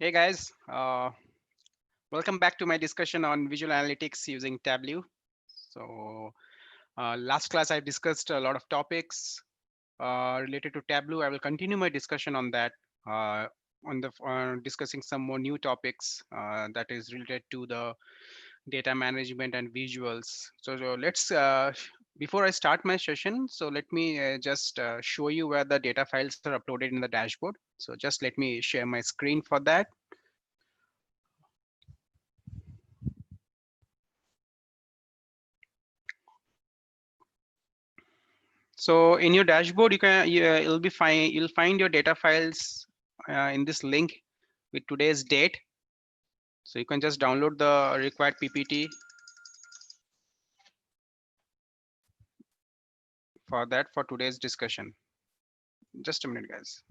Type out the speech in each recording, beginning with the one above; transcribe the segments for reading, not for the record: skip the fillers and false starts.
Hey guys, welcome back to my discussion on visual analytics using Tableau. So last class I discussed a lot of topics related to Tableau. I will continue my discussion on that, on the discussing some more new topics that is related to the data management and visuals. So let's before I start my session, so let me just show you where the data files are uploaded in the dashboard. So just let me share my screen for that. So in your dashboard, you'll be fine. You'll find your data files in this link with today's date. So you can just download the required PPT for that for today's discussion. Just a minute, guys.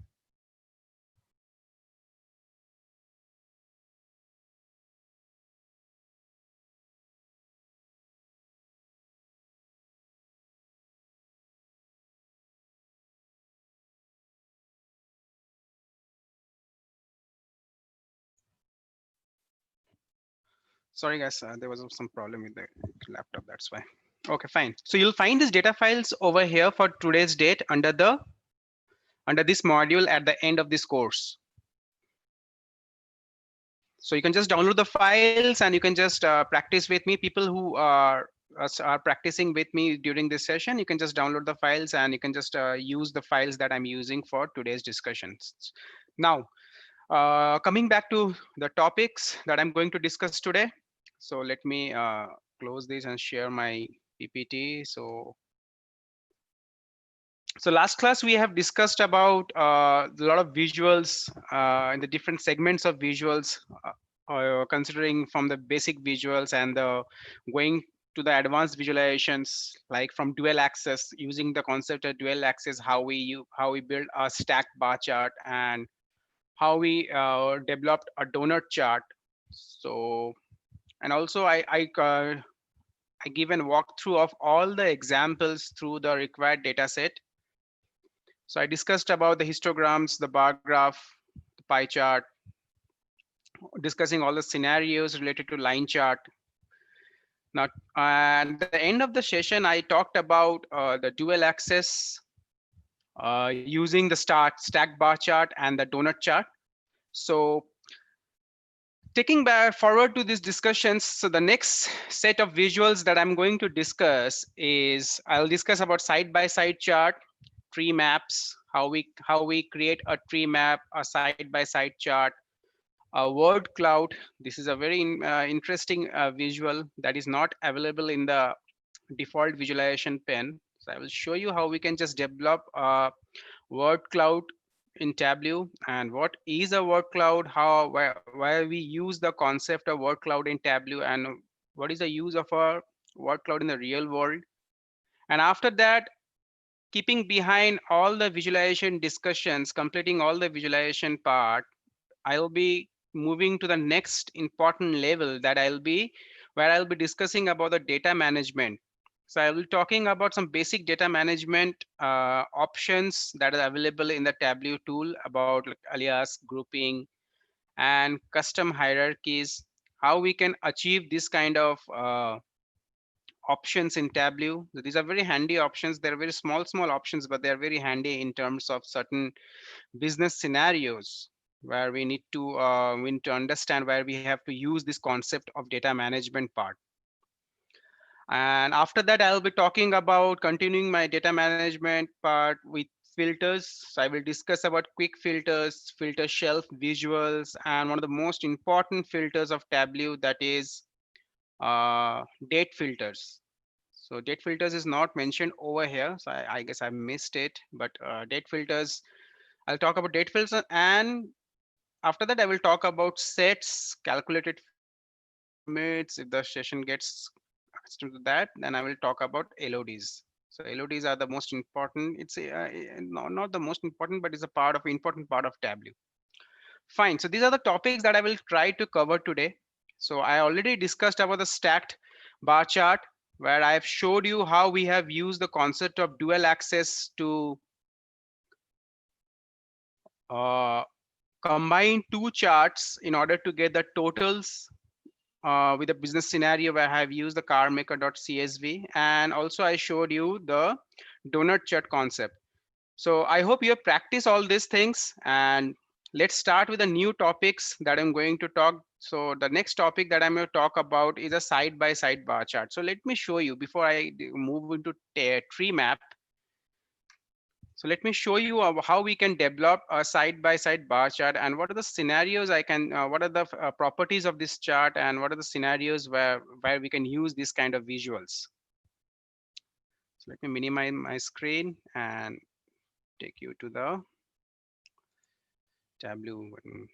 Sorry, guys. There was some problem with the laptop. That's why. Okay, fine. So you'll find these data files over here for today's date under this module at the end of this course. So you can just download the files and you can just practice with me. People who are practicing with me during this session, you can just download the files and you can just use the files that I'm using for today's discussions. Now, coming back to the topics that I'm going to discuss today. So let me close this and share my PPT. So last class we have discussed about a lot of visuals in the different segments of visuals, considering from the basic visuals and the going to the advanced visualizations, like from dual axis, using the concept of dual axis, how we build a stacked bar chart and how we developed a donut chart. So and also I give an walkthrough of all the examples through the required data set. So I discussed about the histograms, the bar graph, the pie chart, discussing all the scenarios related to line chart. Now, at the end of the session, I talked about the dual axis using the stack bar chart and the donut chart. So taking back forward to these discussions, so the next set of visuals that I'm going to discuss is I'll discuss about side-by-side chart, tree maps, how we create a tree map, a side-by-side chart, a word cloud. This is a very interesting visual that is not available in the default visualization pane. So I will show you how we can just develop a word cloud in Tableau and what is a word cloud, why we use the concept of word cloud in Tableau, and what is the use of a word cloud in the real world. And after that, keeping behind all the visualization discussions, completing all the visualization part, I'll be moving to the next important level that I'll be discussing about the data management. So I will talking about some basic data management options that are available in the Tableau tool about like alias, grouping, and custom hierarchies. How we can achieve this kind of options in Tableau. So these are very handy options. They're very small options, but they're very handy in terms of certain business scenarios where we need to understand where we have to use this concept of data management part. And after that, I'll be talking about continuing my data management part with filters. So I will discuss about quick filters, filter shelf visuals, and one of the most important filters of Tableau, that is date filters. So date filters is not mentioned over here, so I guess I missed it. But date filters, I'll talk about date filters, and after that, I will talk about sets, calculated formats. If the session gets accustomed to that, then I will talk about LODs. So LODs are the most important. It's not the most important, but it's a part of important part of Tableau. Fine. So these are the topics that I will try to cover today. So I already discussed about the stacked bar chart, where I have showed you how we have used the concept of dual access to uh, combine two charts in order to get the totals with a business scenario where I have used the carmaker.csv, and also I showed you the donut chart concept. So I hope you have practiced all these things, and let's start with the new topics that I'm going to talk. So the next topic that I'm going to talk about is a side-by-side bar chart. So let me show you before I move into tree map. So let me show you how we can develop a side-by-side bar chart, and what are the scenarios what are the properties of this chart, and what are the scenarios where we can use this kind of visuals. So let me minimize my screen and take you to the Tableau button.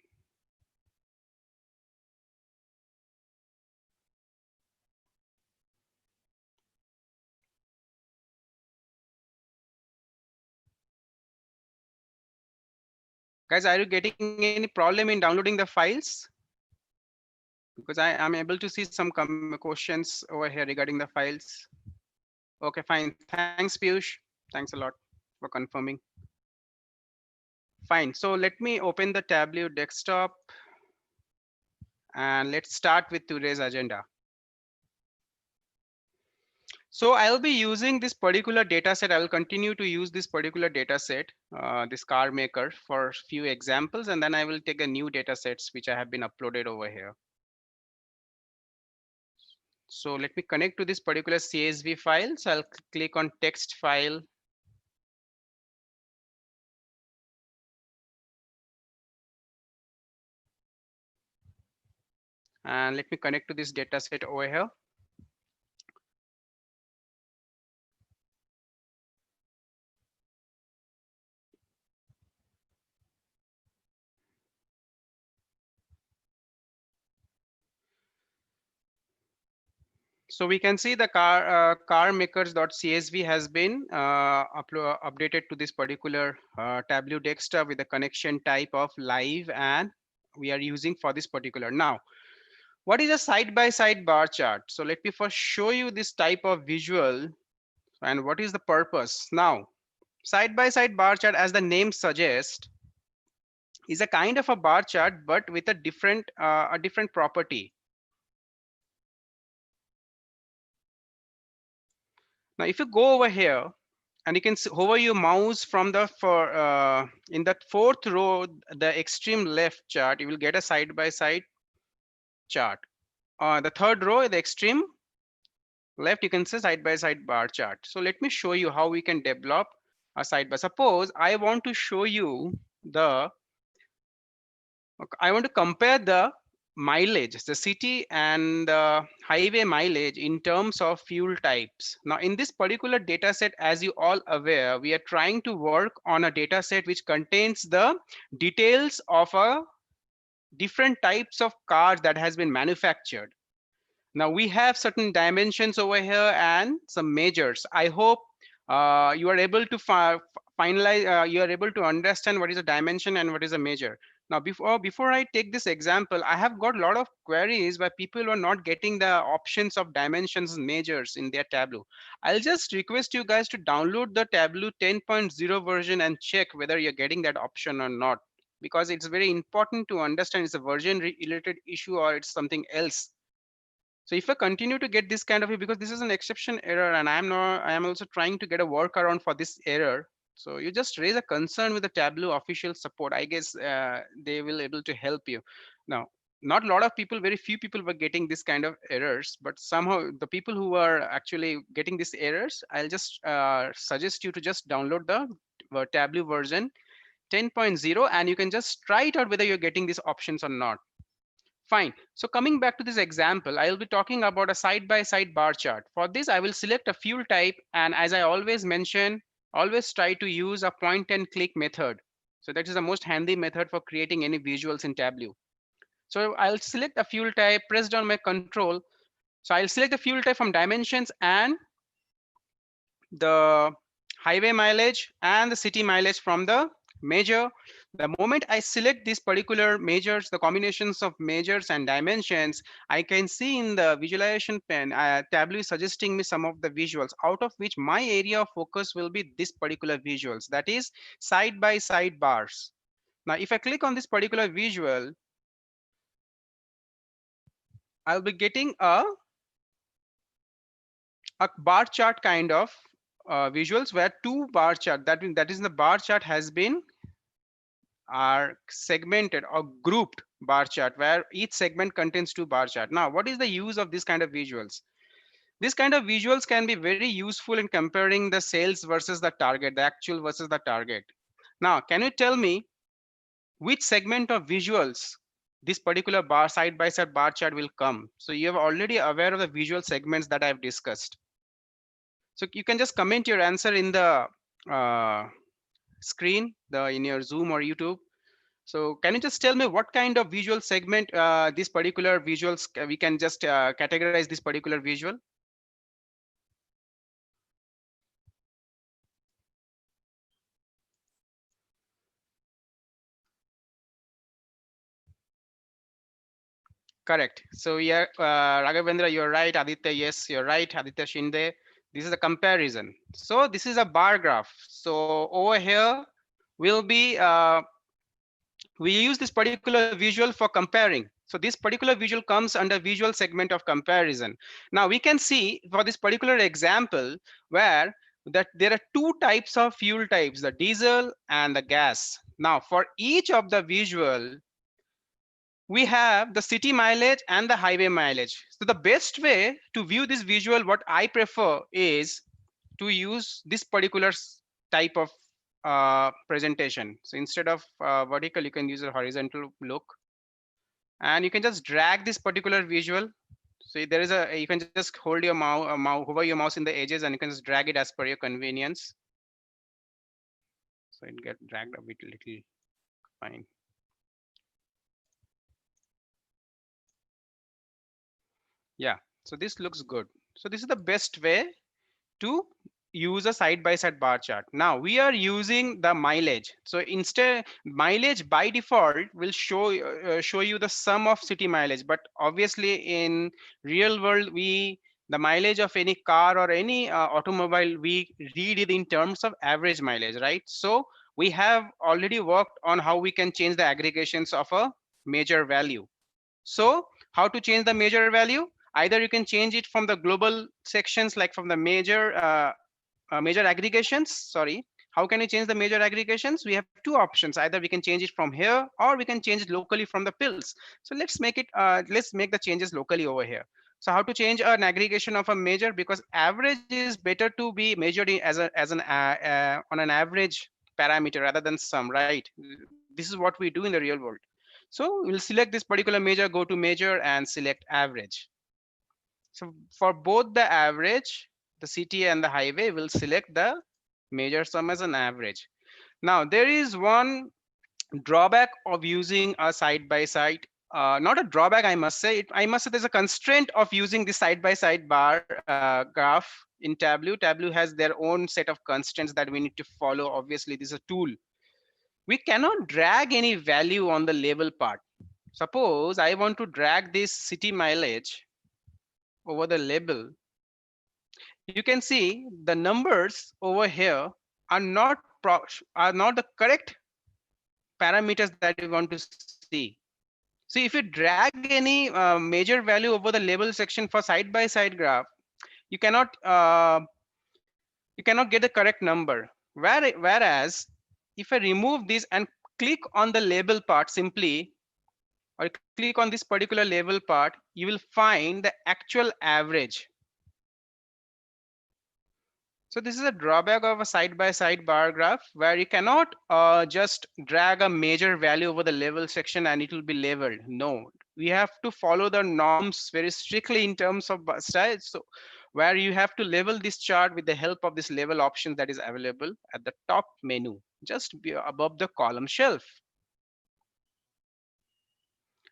Guys, are you getting any problem in downloading the files? Because I am able to see some questions over here regarding the files. Okay, fine. Thanks, Piyush. Thanks a lot for confirming. Fine. So let me open the Tableau desktop and let's start with today's agenda. So I'll be using this particular data set. I will continue to use this particular data set, this car maker, for a few examples, and then I will take a new data sets which I have been uploaded over here. So let me connect to this particular CSV file. So I'll click on text file. And let me connect to this data set over here. So we can see the car makers.csv has been updated to this particular Tableau desktop with the connection type of live, and we are using for this particular. Now, what is a side-by-side bar chart? So let me first show you this type of visual and what is the purpose. Now, side-by-side bar chart, as the name suggests, is a kind of a bar chart, but with a different property. Now, if you go over here and you can hover your mouse from the in that fourth row, the extreme left chart, you will get a side-by-side chart. The third row, the extreme left, you can see side-by-side bar chart. So let me show you how we can develop a side by. Suppose I want to show you I want to compare the mileage, the city and highway mileage in terms of fuel types. Now, in this particular data set, as you all aware, we are trying to work on a data set which contains the details of a different types of cars that has been manufactured. Now we have certain dimensions over here and some measures. I hope you are able to finalize, you are able to understand what is a dimension and what is a measure. Now, before I take this example, I have got a lot of queries where people are not getting the options of dimensions and measures in their Tableau. I'll just request you guys to download the Tableau 10.0 version and check whether you're getting that option or not, because it's very important to understand it's a version related issue or it's something else. So if I continue to get this kind of, because this is an exception error and I am also trying to get a workaround for this error. So you just raise a concern with the Tableau official support. I guess they will able to help you. Now, not a lot of people, very few people were getting this kind of errors, but somehow the people who are actually getting these errors, I'll just suggest you to just download the Tableau version 10.0 and you can just try it out whether you're getting these options or not. Fine. So coming back to this example, I will be talking about a side-by-side bar chart. For this, I will select a fuel type. And as I always mention, always try to use a point and click method. So that is the most handy method for creating any visuals in Tableau. So I'll select a fuel type, press down my control. So I'll select the fuel type from dimensions and the highway mileage and the city mileage from the measure. The moment I select these particular measures, the combinations of measures and dimensions, I can see in the visualization pane, Tableau is suggesting me some of the visuals, out of which my area of focus will be this particular visuals, that is side by side bars. Now, if I click on this particular visual, I'll be getting a bar chart kind of visuals where two bar chart, that is the bar chart has been are segmented or grouped bar chart where each segment contains two bar chart. Now, what is the use of this kind of visuals? This kind of visuals can be very useful in comparing the sales versus the target, the actual versus the target. Now, can you tell me which segment of visuals this particular bar side by side bar chart will come? So you are already aware of the visual segments that I've discussed. So you can just comment your answer in the uh, screen, in your Zoom or YouTube. So can you just tell me what kind of visual segment this particular visuals we can just categorize this particular visual? Correct. So yeah, Raghavendra, you're right. Aditya, yes, you're right. Aditya Shinde. This is a comparison. So this is a bar graph. So over here will be we use this particular visual for comparing. So this particular visual comes under visual segment of comparison. Now we can see for this particular example where that there are two types of fuel types, the diesel and the gas. Now for each of the visual, we have the city mileage and the highway mileage. So the best way to view this visual, what I prefer is to use this particular type of presentation. So instead of vertical, you can use a horizontal look, and you can just drag this particular visual. So there is you can just hold your mouse, hover your mouse in the edges, and you can just drag it as per your convenience. So it get dragged a bit little fine. Yeah, so this looks good. So this is the best way to use a side by side bar chart. Now we are using the mileage. So instead mileage by default will show you the sum of city mileage, but obviously in real world the mileage of any car or any automobile, we read it in terms of average mileage, right? So we have already worked on how we can change the aggregations of a measure value. So how to change the measure value? Either you can change it from the global sections, like from the major aggregations. Sorry, how can you change the major aggregations? We have two options. Either we can change it from here, or we can change it locally from the pills. So let's make the changes locally over here. So how to change an aggregation of a measure? Because average is better to be measured on an average parameter rather than sum, right? This is what we do in the real world. So we'll select this particular measure, go to measure and select average. So for both the average, the city and the highway, will select the measure sum as an average. Now there is one drawback of using a side by side. Not a drawback, I must say. I must say there's a constraint of using the side by side bar graph in Tableau. Tableau has their own set of constraints that we need to follow. Obviously, this is a tool. We cannot drag any value on the label part. Suppose I want to drag this city mileage over the label. You can see the numbers over here are not the correct parameters that we want to see. So if you drag any major value over the label section for side by side graph, you cannot get the correct number. Whereas if I remove this and click on the label part simply, or click on this particular label part, you will find the actual average. So this is a drawback of a side-by-side bar graph, where you cannot just drag a major value over the level section and it will be labeled. No, we have to follow the norms very strictly in terms of style. So where you have to label this chart with the help of this label option that is available at the top menu, just above the column shelf.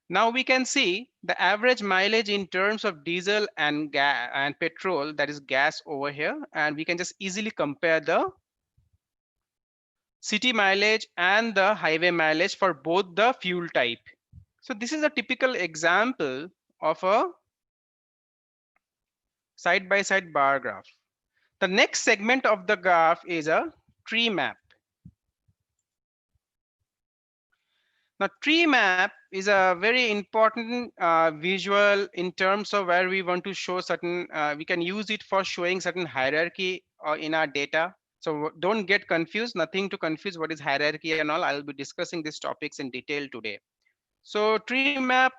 Now we can see the average mileage in terms of diesel and gas and petrol, that is gas over here, and we can just easily compare the city mileage and the highway mileage for both the fuel type. So this is a typical example of a side by side bar graph. The next segment of the graph is a tree map. Now, tree map is a very important visual in terms of where we want to show certain, we can use it for showing certain hierarchy in our data. So don't get confused, nothing to confuse what is hierarchy and all. I'll be discussing these topics in detail today. So tree map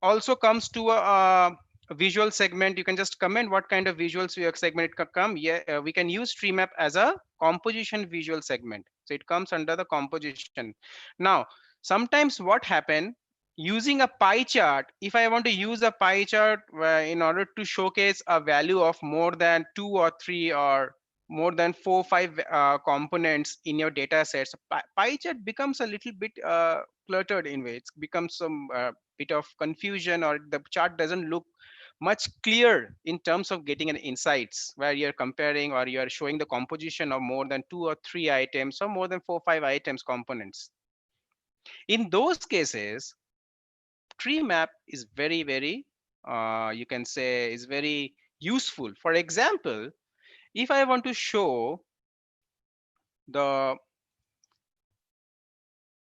also comes to a visual segment. You can just comment what kind of visuals your segment it could come. Yeah, we can use tree map as a composition visual segment. So it comes under the composition. Now, sometimes what happen using a pie chart, if I want to use a pie chart in order to showcase a value of more than 2 or 3 or more than 4 5 components in your data sets, pie chart becomes a little bit cluttered in way. It becomes some bit of confusion, or the chart doesn't look much clear in terms of getting an insights where you're comparing or you're showing the composition of more than 2 or 3 items or more than 4 5 items components. In those cases, tree map is very you can say is very useful. For example, if I want to show the,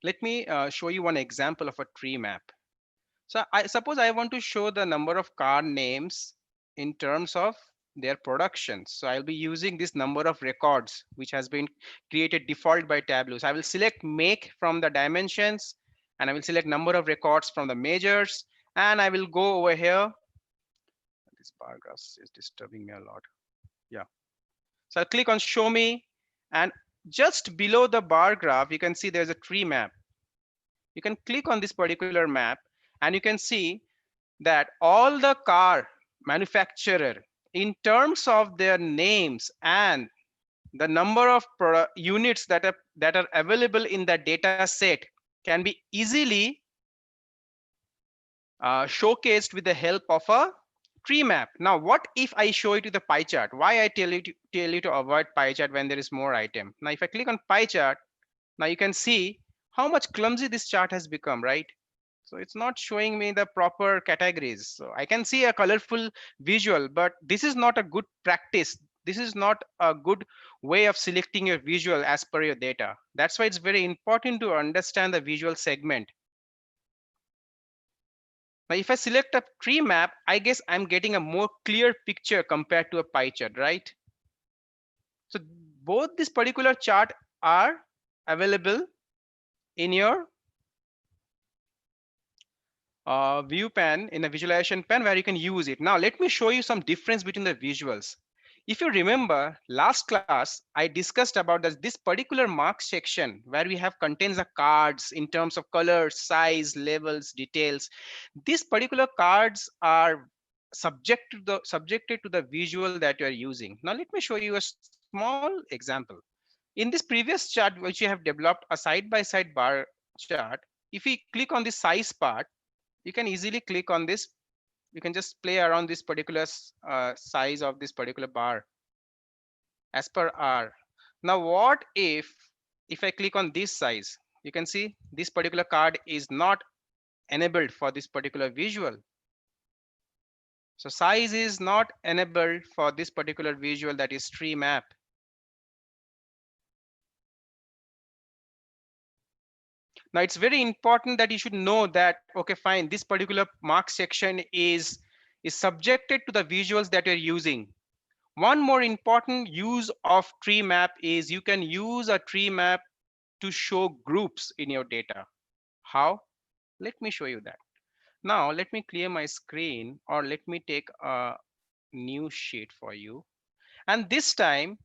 let me show you one example of a tree map. So I suppose I want to show the number of car names in terms of their productions. So I'll be using this number of records, which has been created default by Tableau. So I will select make from the dimensions, and I will select number of records from the measures, and I will go over here. This bar graph is disturbing me a lot. Yeah. So I'll click on show me, and just below the bar graph, you can see there's a tree map. You can click on this particular map, and you can see that all the car manufacturer, in terms of their names and the number of units that are available in the data set, can be easily showcased with the help of a tree map. Now, what if I show it to the pie chart? Why I tell you to avoid pie chart when there is more item? Now, if I click on pie chart, now you can see how much clumsy this chart has become, right? So it's not showing me the proper categories. So I can see a colorful visual, but this is not a good practice. This is not a good way of selecting your visual as per your data. That's why it's very important to understand the visual segment. Now, if I select a tree map, I guess I'm getting a more clear picture compared to a pie chart, right? So both this particular chart are available in your view pan, in a visualization pan, where you can use it. Now, let me show you some difference between the visuals. If you remember last class, I discussed about this particular mark section where we have contains the cards in terms of colors, size, levels, details. These particular cards are subjected to the visual that you are using. Now, let me show you a small example. In this previous chart, which you have developed a side-by-side bar chart, if we click on the size part, you can easily click on this. You can just play around this particular size of this particular bar as per R. Now, what if I click on this size? You can see this particular card is not enabled for this particular visual. So size is not enabled for this particular visual, that is tree map. Now it's very important that you should know that, okay, fine, this particular mark section is subjected to the visuals that you're using. One more important use of tree map is you can use a tree map to show groups in your data. How? Let me show you that. Now let me clear my screen, or let me take a new sheet for you. And this time,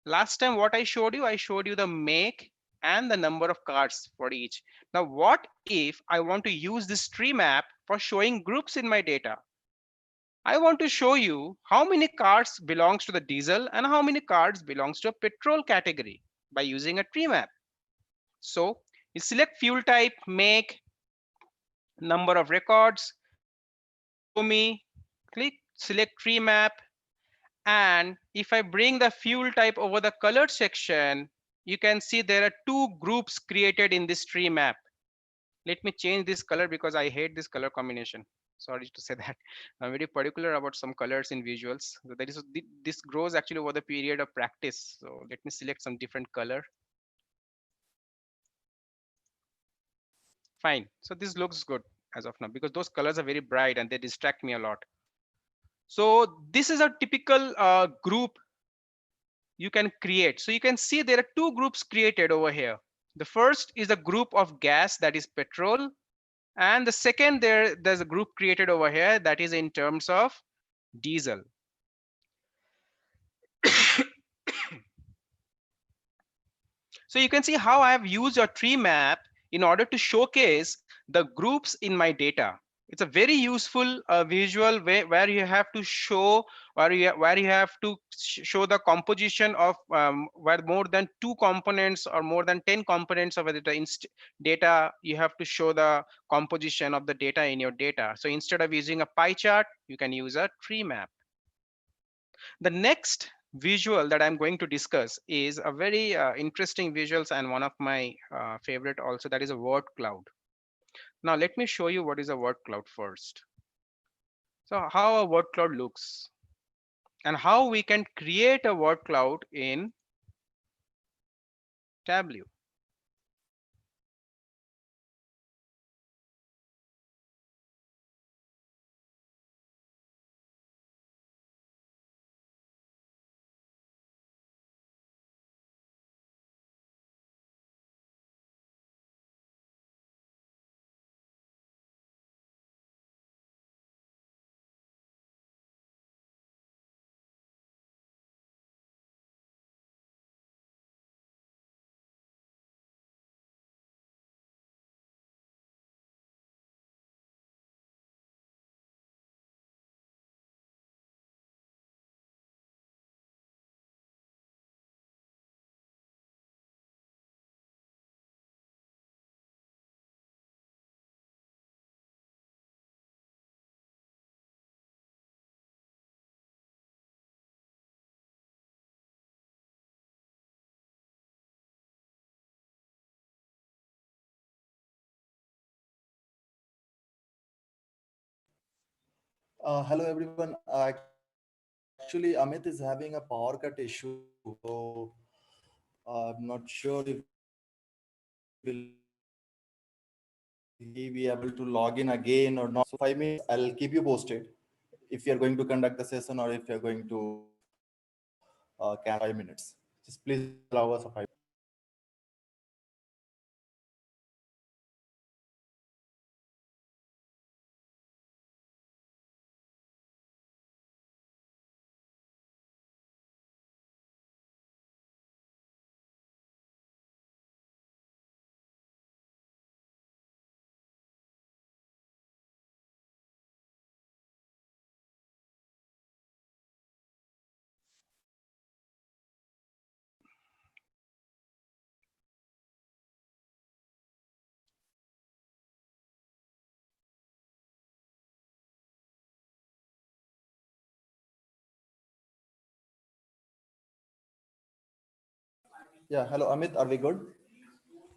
last time what I showed you the make and the number of cards for each. Now what if I want to use this tree map for showing groups in my data? I want to show you how many cars belongs to the diesel and how many cars belongs to a petrol category by using a tree map. So you select fuel type, make, number of records, show me, click select tree map. And if I bring the fuel type over the color section, you can see there are two groups created in this tree map. Let me change this color because I hate this color combination. Sorry to say that. I'm very particular about some colors in visuals. So that is, this grows actually over the period of practice. So let me select some different color. Fine. So this looks good as of now because those colors are very bright and they distract me a lot. So this is a typical group you can create. So you can see there are two groups created over here. The first is a group of gas, that is petrol, and the second there's a group created over here that is in terms of diesel. So you can see how I have used a tree map in order to showcase the groups in my data. It's a very useful visual way where you have to show, where you have to show the composition of where more than two components or more than 10 components of a data, you have to show the composition of the data in your data. So instead of using a pie chart, you can use a tree map. The next visual that I'm going to discuss is a very interesting visuals and one of my favorite also, that is a word cloud. Now let me show you what is a word cloud first. So how a word cloud looks and how we can create a word cloud in Tableau. Hello everyone. Actually, Amit is having a power cut issue, so I'm not sure if he will be able to log in again or not. So 5 minutes, I'll keep you posted. If you are going to conduct the session or if you are going to cancel the 5 minutes. Just please allow us a 5 minutes. Yeah, hello Amit, are we good?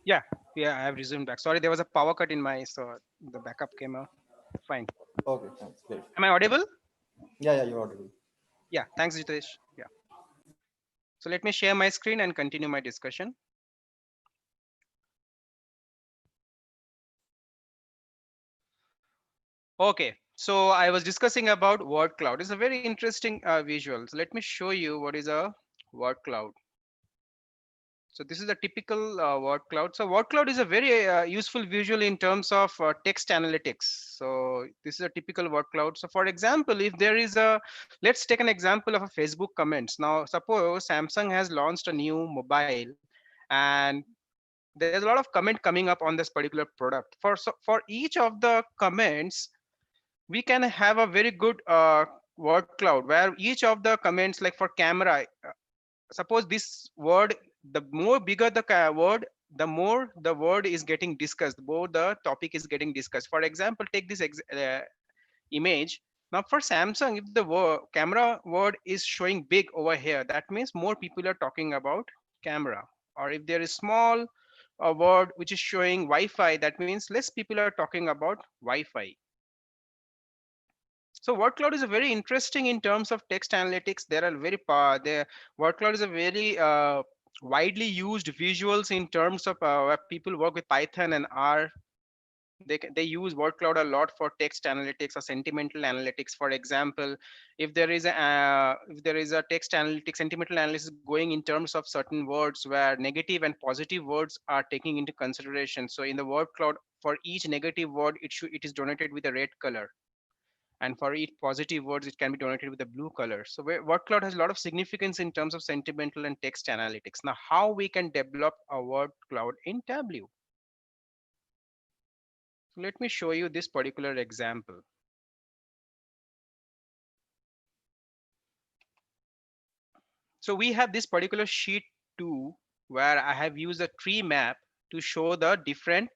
Yeah, yeah, I have resumed back. Sorry, there was a power cut in my, so the backup came out. Fine. Okay, thanks. Great. Am I audible? Yeah, you're audible. Yeah, thanks, Jitesh. Yeah. So let me share my screen and continue my discussion. Okay, so I was discussing about word cloud. It's a very interesting visual. So let me show you what is a word cloud. So this is a typical word cloud. So word cloud is a very useful visual in terms of text analytics. So this is a typical word cloud. So for example, if there is a, let's take an example of a Facebook comments. Now suppose Samsung has launched a new mobile and there's a lot of comment coming up on this particular product. For each of the comments, we can have a very good word cloud where each of the comments, like for camera, suppose this word, the more bigger the word, the more the word is getting discussed, more the topic is getting discussed. For example, take this image. Now for Samsung, if the camera word is showing big over here, that means more people are talking about camera. Or if there is small a word which is showing Wi-Fi, that means less people are talking about Wi-Fi. So word cloud is a very interesting in terms of text analytics. There are the word cloud is a very widely used visuals in terms of where people work with Python and R. They use word cloud a lot for text analytics or sentimental analytics. For example, if there is a text analytics, sentimental analysis going in terms of certain words where negative and positive words are taking into consideration. So in the word cloud, for each negative word, it is donated with a red color, and for each positive words, it can be donated with a blue color. So word cloud has a lot of significance in terms of sentimental and text analytics. Now, how we can develop a word cloud in Tableau? So let me show you this particular example. So we have this particular sheet 2 where I have used a tree map to show the different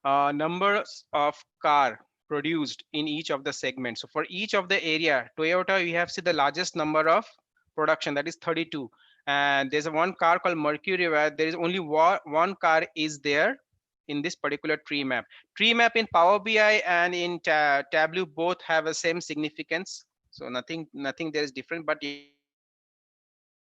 numbers of car produced in each of the segments. So for each of the area, Toyota, we have see the largest number of production, that is 32. And there's a one car called Mercury where there is only one car is there in this particular tree map. Tree map in Power BI and in Tableau both have the same significance. So nothing there is different, but yes, in Tableau we have this particular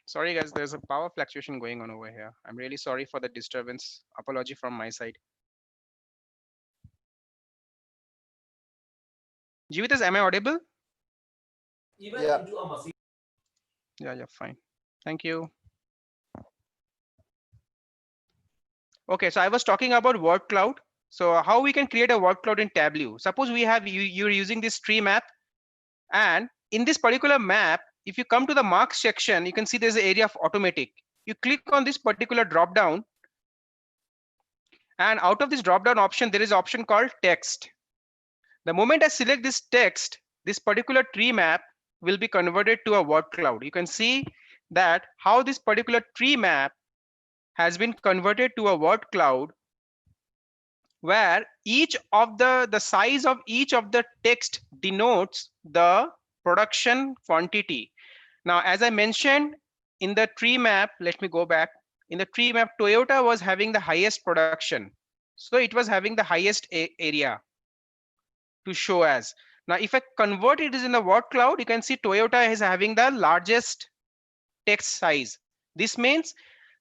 Sorry guys, there's a power fluctuation going on over here. I'm really sorry for the disturbance. Apology from my side. Jeevitas, am I audible? Yeah. Yeah, fine. Thank you. Okay, so I was talking about word cloud. So how we can create a word cloud in Tableau? Suppose we have you're using this tree map, and in this particular map, if you come to the marks section, you can see there's an area of automatic. You click on this particular drop down, and out of this drop down option, there is an option called text. The moment I select this text, this particular tree map will be converted to a word cloud. You can see that how this particular tree map has been converted to a word cloud where each of the size of each of the text denotes the production quantity. Now, as I mentioned in the tree map, let me go back. In the tree map, Toyota was having the highest production. So it was having the highest area to show as. Now, if I convert it is in the word cloud, you can see Toyota is having the largest text size. This means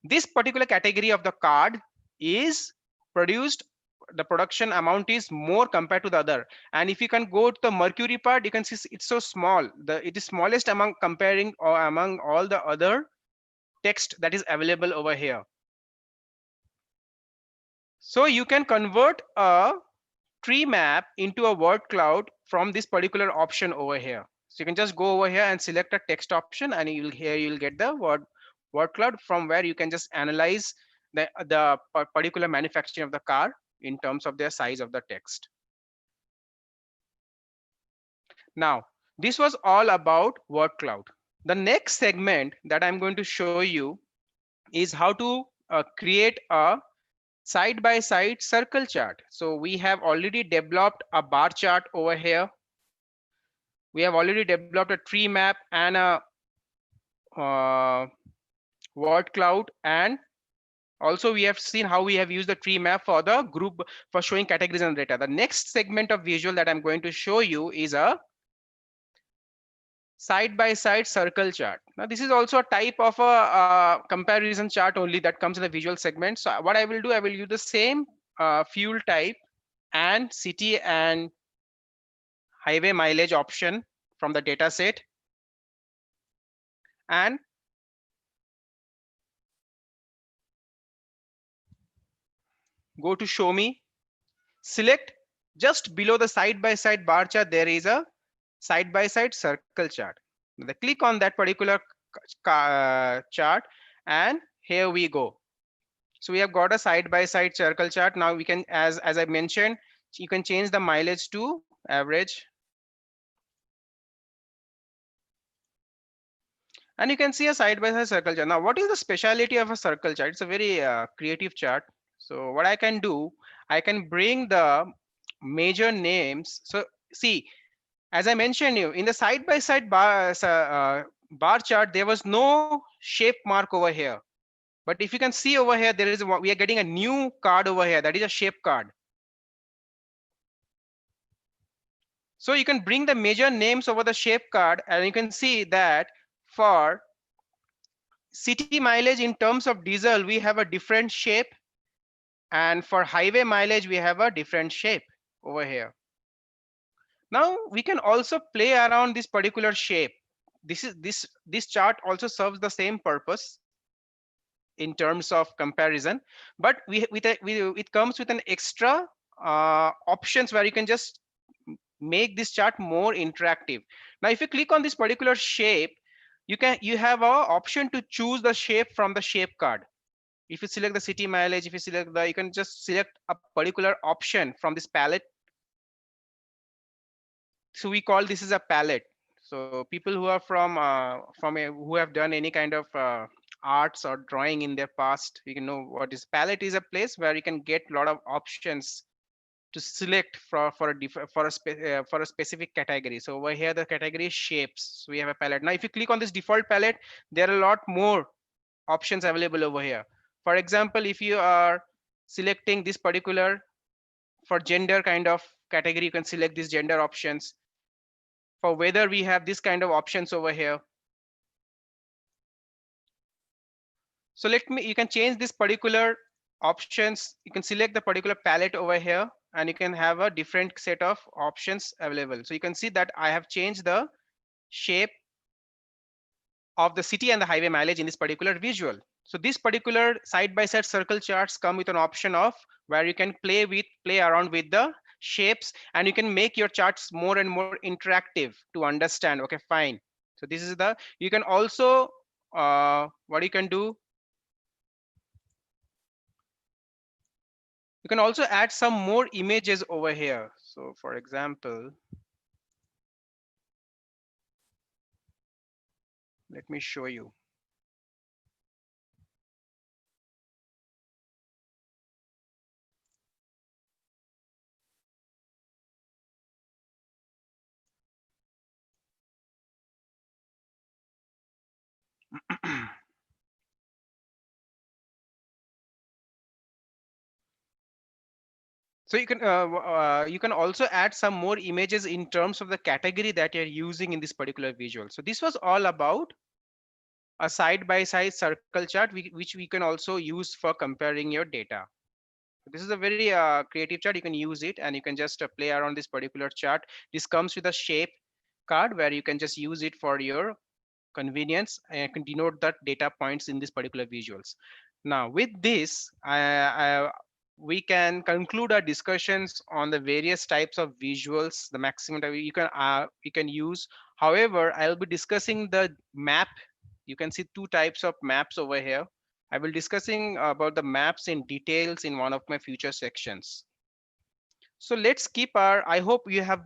this particular category of the card is produced, the production amount is more compared to the other. And if you can go to the Mercury part, you can see it's so small. It is smallest among comparing or among all the other text that is available over here. So you can convert a tree map into a word cloud from this particular option over here. So you can just go over here and select a text option, and you'll get the word cloud from where you can just analyze the particular manufacturing of the car in terms of their size of the text. Now, this was all about word cloud. The next segment that I'm going to show you is how to create a side-by-side circle chart. So we have already developed a bar chart over here. We have already developed a tree map and a word cloud, and also we have seen how we have used the tree map for the group for showing categories and data. The next segment of visual that I'm going to show you is a side-by-side circle chart. Now this is also a type of a comparison chart only that comes in the visual segment. So what I will do, I will use the same fuel type and city and highway mileage option from the data set, and go to show me. Select just below the side-by-side bar chart, there is a side-by-side circle chart. Click on that particular chart, and here we go. So we have got a side by side circle chart. Now we can, as I mentioned, you can change the mileage to average, and you can see a side by side circle chart. Now what is the speciality of a circle chart? It's a very creative chart. So what I can do, I can bring the major names. So see, as I mentioned you in the side by side bar chart, there was no shape mark over here. But if you can see over here, there is we are getting a new card over here. That is a shape card. So you can bring the major names over the shape card, and you can see that for city mileage in terms of diesel, we have a different shape, and for highway mileage, we have a different shape over here. Now we can also play around this particular shape. This chart also serves the same purpose in terms of comparison, but it comes with an extra options where you can just make this chart more interactive. Now if you click on this particular shape, you have a option to choose the shape from the shape card. If you select the city mileage, if you select the, you can just select a particular option from this palette. So we call this is a palette. So people who are who have done any kind of arts or drawing in their past, you can know what is palette is. A place where you can get a lot of options to select for a specific category. So over here the category is shapes. So we have a palette. Now if you click on this default palette, there are a lot more options available over here. For example, if you are selecting this particular for gender kind of category, you can select these gender options. For weather, we have this kind of options over here. So you can change this particular options. You can select the particular palette over here, and you can have a different set of options available. So you can see that I have changed the shape of the city and the highway mileage in this particular visual. So this particular side by side circle charts come with an option of where you can play around with the shapes, and you can make your charts more and more interactive to understand. Okay, fine. So this is the, you can also what you can do, you can also add some more images over here. So for example, let me show you. So you can also add some more images in terms of the category that you're using in this particular visual. So this was all about a side by side circle chart, which we can also use for comparing your data. This is a very creative chart. You can use it, and you can just play around this particular chart. This comes with a shape card where you can just use it for your convenience and can denote that data points in this particular visuals. Now with this, we can conclude our discussions on the various types of visuals, the maximum that you can use. However, I'll be discussing the map. You can see two types of maps over here. I will discussing about the maps in details in one of my future sections. So let's keep our, I hope you have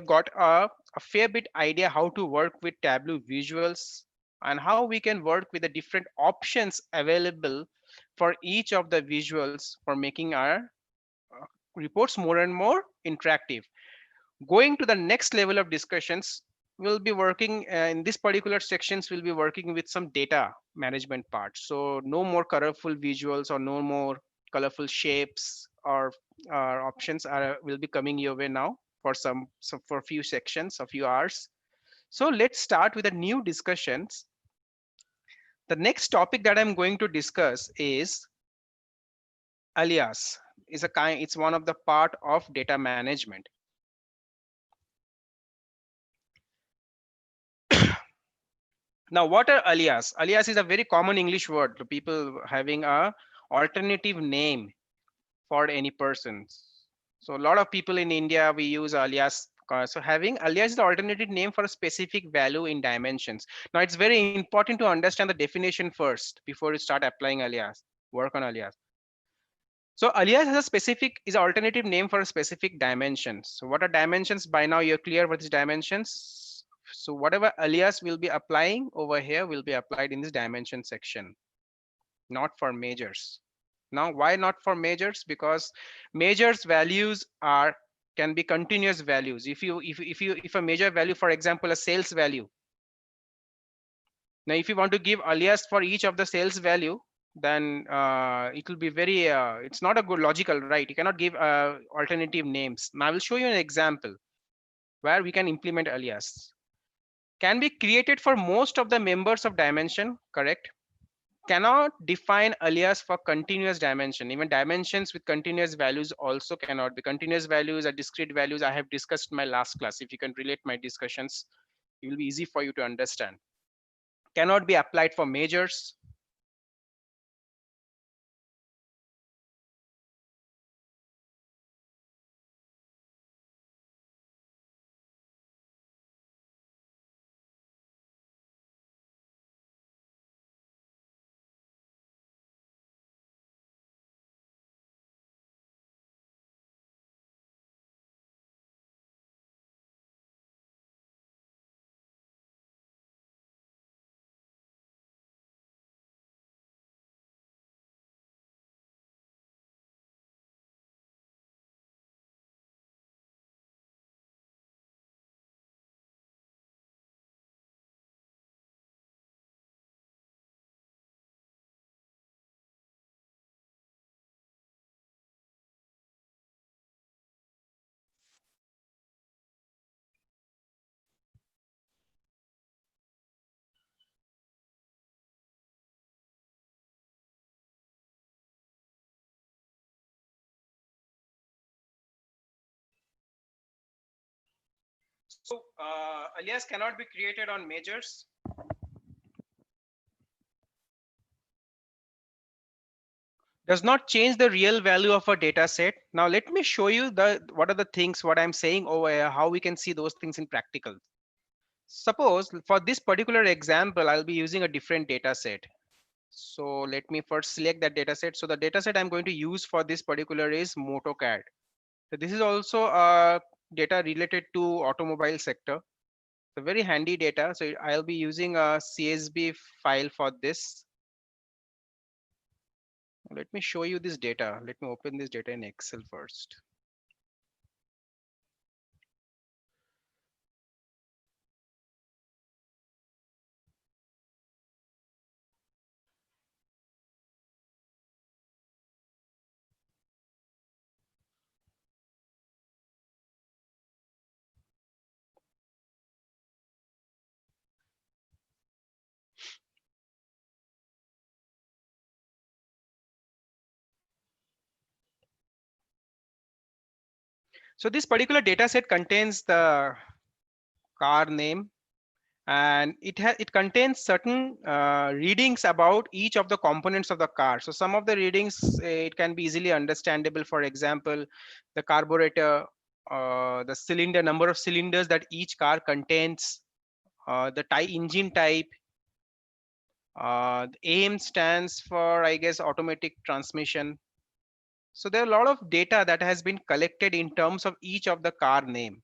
got a fair bit idea how to work with Tableau visuals and how we can work with the different options available for each of the visuals for making our reports more and more interactive. Going to the next level of discussions, we'll be working in this particular sections, we'll be working with some data management parts. So no more colorful visuals or no more colorful shapes or options will be coming your way now for for a few sections, a few hours. So let's start with a new discussions. The next topic that I'm going to discuss is alias. It's one of the part of data management. Now, what are alias? Alias is a very common English word to people having a alternative name for any person. So a lot of people in India, we use alias So having alias is the alternative name for a specific value in dimensions. Now it's very important to understand the definition first before you start applying alias, work on alias. So alias has a specific is an alternative name for a specific dimensions. So what are dimensions? By now you're clear what is dimensions. So whatever alias will be applying over here will be applied in this dimension section, not for majors. Now, why not for majors? Because majors values are can be continuous values. If a major value, for example, a sales value. Now, if you want to give alias for each of the sales value, then it will be very. It's not a good logical, right? You cannot give alternative names. Now, I will show you an example where we can implement alias. Can be created for most of the members of dimension, correct? Cannot define alias for continuous dimension. Even dimensions with continuous values also cannot be. Continuous values are discrete values. I have discussed in my last class. If you can relate my discussions, it will be easy for you to understand. Cannot be applied for majors. So alias cannot be created on majors. Does not change the real value of a data set. Now let me show you the what are the things what I'm saying over here, how we can see those things in practical. Suppose for this particular example, I'll be using a different data set. So let me first select that data set. So the data set I'm going to use for this particular is MotoCAD. So this is also data related to automobile sector. So very handy data. So I'll be using a CSV file for this. Let me show you this data. Let me open this data in Excel first. So this particular data set contains the car name, and it contains certain readings about each of the components of the car. So some of the readings it can be easily understandable. For example, the carburetor, the cylinder number of cylinders that each car contains, the engine type. The AM stands for, I guess, automatic transmission. So there are a lot of data that has been collected in terms of each of the car name.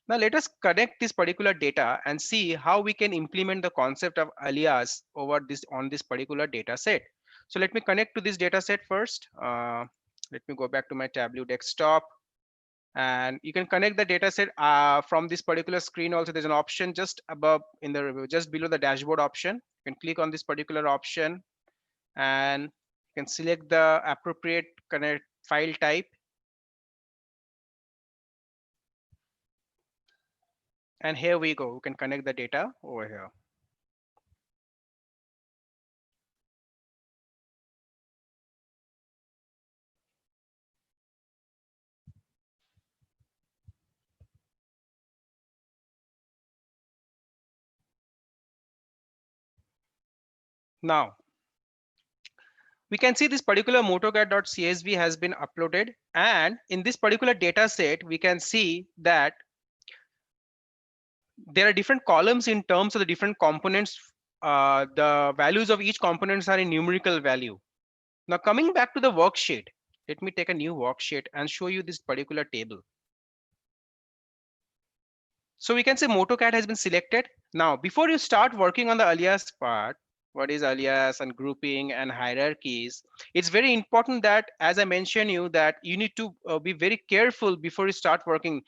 Now let us connect this particular data and see how we can implement the concept of alias over this on this particular data set. So let me connect to this data set first. Let me go back to my Tableau desktop, and you can connect the data set from this particular screen. Also, there's an option just above in the just below the dashboard option. You can click on this particular option and you can select the appropriate connect file type. And here we go. We can connect the data over here. Now we can see this particular motocad.csv has been uploaded, and in this particular data set we can see that there are different columns in terms of the different components. The values of each components are in numerical value. Now coming back to the worksheet, let me take a new worksheet and show you this particular table. So we can say MotoCAD has been selected. Now, before you start working on the alias part, what is alias and grouping and hierarchies, it's very important that, as I mentioned you, that you need to be very careful before you start working,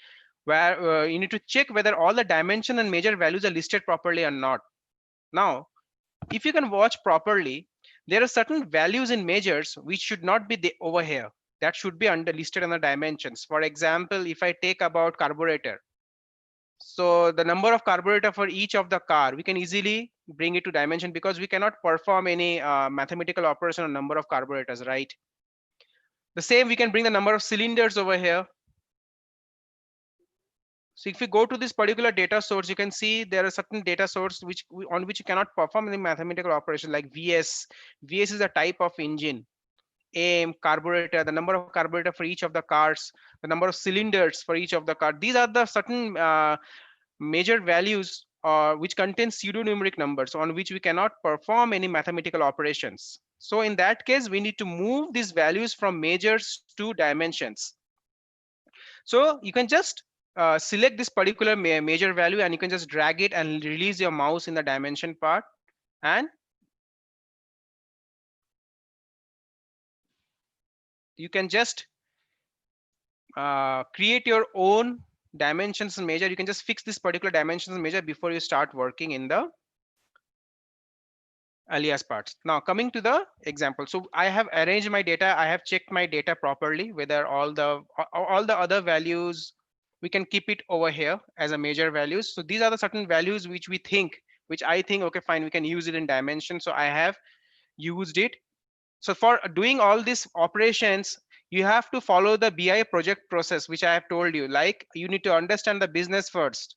where you need to check whether all the dimension and major values are listed properly or not. Now, if you can watch properly, there are certain values in measures which should not be over here. That should be under listed on the dimensions. For example, if I take about carburetor, so the number of carburetor for each of the car, we can easily bring it to dimension because we cannot perform any mathematical operation on number of carburetors, right? The same, we can bring the number of cylinders over here. So if we go to this particular data source, you can see there are certain data source on which you cannot perform any mathematical operation like VS. VS is a type of engine. AM, carburetor, the number of carburetor for each of the cars, the number of cylinders for each of the car. These are the certain major values which contain pseudonumeric numbers on which we cannot perform any mathematical operations. So in that case, we need to move these values from measures to dimensions. So you can just select this particular major value and you can just drag it and release your mouse in the dimension part, and you can just create your own dimensions and measure. You can just fix this particular dimensions and measure before you start working in the alias parts. Now coming to the example, so I have arranged my data, I have checked my data properly, whether all the other values we can keep it over here as a major values. So these are the certain values which I think, okay, fine, we can use it in dimension. So I have used it. So for doing all these operations, you have to follow the BI project process, which I have told you. Like, you need to understand the business first.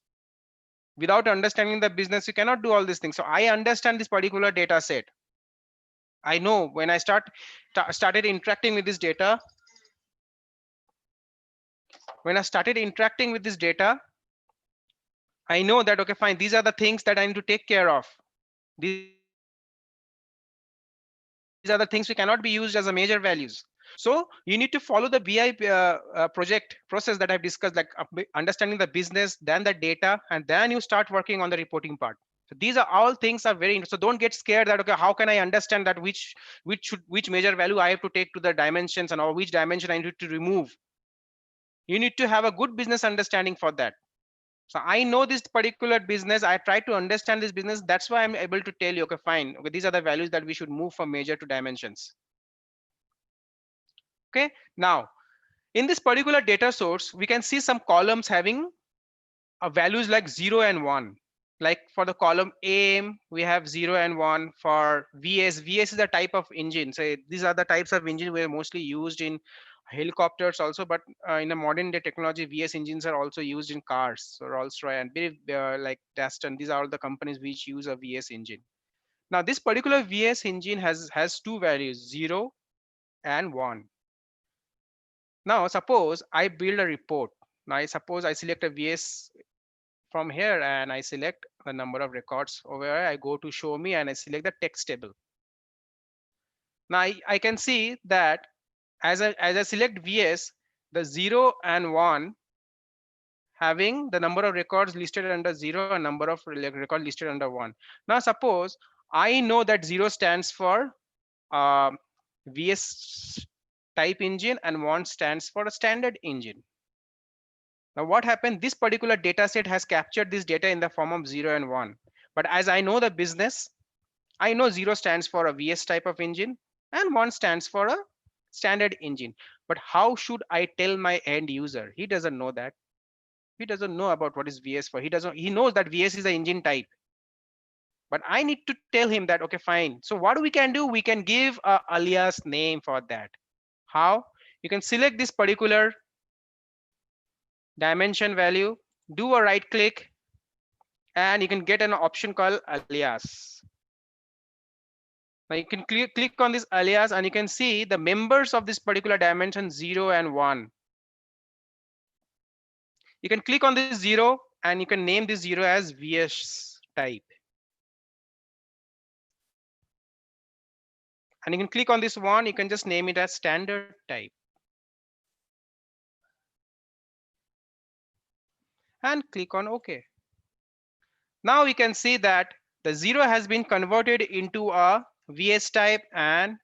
Without understanding the business, you cannot do all these things. So I understand this particular data set. I know when I started interacting with this data, I know that, okay, fine, these are the things that I need to take care of. These are the things we cannot be used as a major values. So you need to follow the BI project process that I've discussed, like understanding the business, then the data, and then you start working on the reporting part. So these are all things are very, so don't get scared that, okay, how can I understand that which major value I have to take to the dimensions, and or which dimension I need to remove. You need to have a good business understanding for that. So I know this particular business, I try to understand this business, that's why I'm able to tell you, okay, fine, okay, these are the values that we should move from major to dimensions. Okay, now in this particular data source, we can see some columns having values like 0 and 1. Like for the column AM, we have 0 and 1. For VS is a type of engine. So these are the types of engine we are mostly used in helicopters also, but in a modern day technology, VS engines are also used in cars. So Rolls-Royce and like Daston, these are all the companies which use a VS engine. Now this particular VS engine has two values, 0 and 1. Now suppose I build a report. Now I suppose I select a VS from here and I select the number of records. Over here I go to show me and I select the text table. Now I can see that as I select VS, the 0 and 1 having the number of records listed under 0 and number of record listed under 1. Now suppose I know that 0 stands for VS type engine and 1 stands for a standard engine. Now what happened, this particular data set has captured this data in the form of 0 and 1. But as I know the business, I know 0 stands for a VS type of engine and 1 stands for a standard engine. But how should I tell my end user? He doesn't know that. He doesn't know about what is VS for. He knows that VS is the engine type. But I need to tell him that, okay, fine. So what we can do, we can give a alias name for that. How? You can select this particular dimension value, do a right click, and you can get an option called alias. Now you can click on this alias and you can see the members of this particular dimension 0 and 1. You can click on this 0 and you can name this 0 as VS type. And you can click on this one, you can just name it as standard type. And click on OK. Now we can see that the 0 has been converted into a VS type and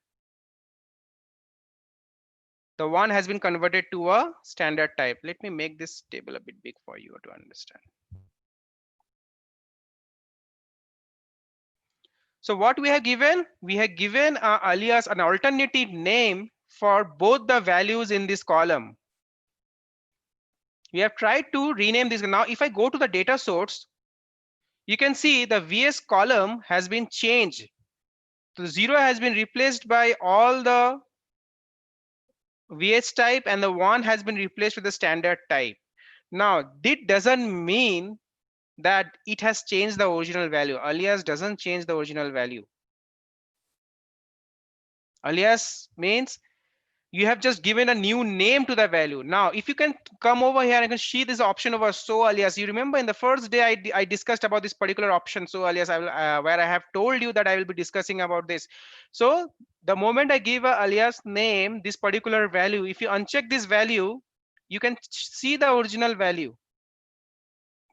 the 1 has been converted to a standard type. Let me make this table a bit big for you to understand. So what we have given? We have given alias an alternative name for both the values in this column. We have tried to rename this. Now if I go to the data source, you can see the VS column has been changed. So 0 has been replaced by all the VS type and the 1 has been replaced with the standard type. Now this doesn't mean that it has changed the original value. Alias doesn't change the original value. Alias means you have just given a new name to the value. Now if you can come over here and you can see this option over show alias. You remember in the first day I discussed about this particular option, so alias, I will where I have told you that I will be discussing about this. So the moment I give a alias name this particular value, if you uncheck this value, you can see the original value.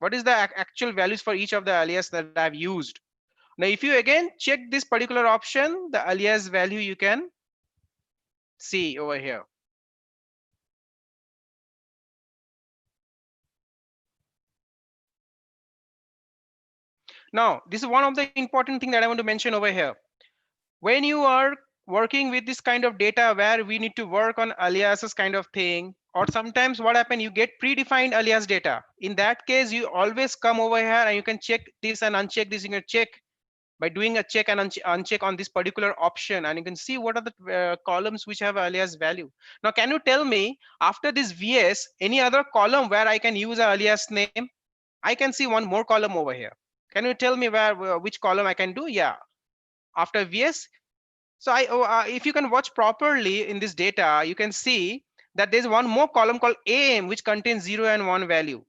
What is the actual values for each of the alias that I've used. Now if you again check this particular option, the alias value you can see over here. Now this is one of the important thing that I want to mention over here. When you are working with this kind of data where we need to work on aliases kind of thing, or sometimes what happen, you get predefined alias data. In that case, you always come over here and you can check this and uncheck this. You can check by doing a check and uncheck on this particular option, and you can see what are the columns which have alias value. Now can you tell me after this VS any other column where I can use a alias name? I can see one more column over here. Can you tell me where which column I can do? Yeah, after VS. So if you can watch properly in this data, you can see that there's one more column called AM which contains 0 and 1 value.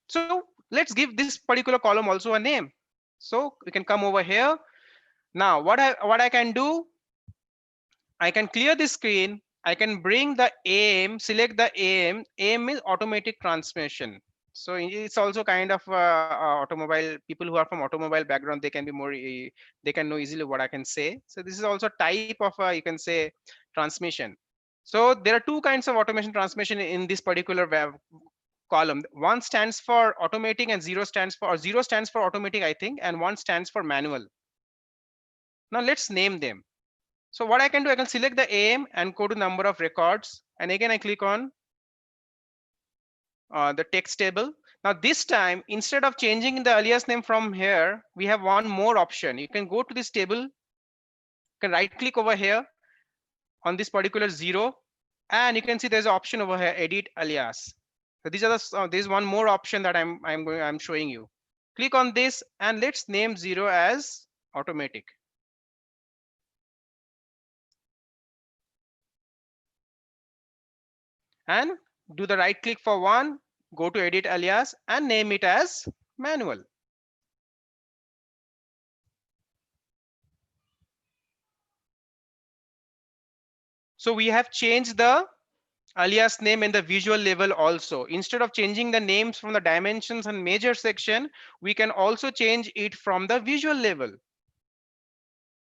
So let's give this particular column also a name. So we can come over here. Now what I can do, I can clear the screen. I can bring the AM, select the AM. AM is automatic transmission. So it's also kind of automobile. People who are from automobile background, they can be more, they can know easily what I can say. So this is also type of you can say transmission. So there are two kinds of automation transmission in this particular column. One stands for automatic and zero stands for, or zero stands for automatic, I think, and one stands for manual. Now let's name them. So what I can do, I can select the AM and go to number of records. And again, I click on the text table. Now this time, instead of changing the alias name from here, we have one more option. You can go to this table, you can right click over here on this particular 0, and you can see there's an option over here, edit alias. So these are the, there's one more option that I'm showing you. Click on this and let's name 0 as automatic. And do the right click for one, go to edit alias and name it as manual. So we have changed the alias name in the visual level also. Instead of changing the names from the dimensions and major section, we can also change it from the visual level.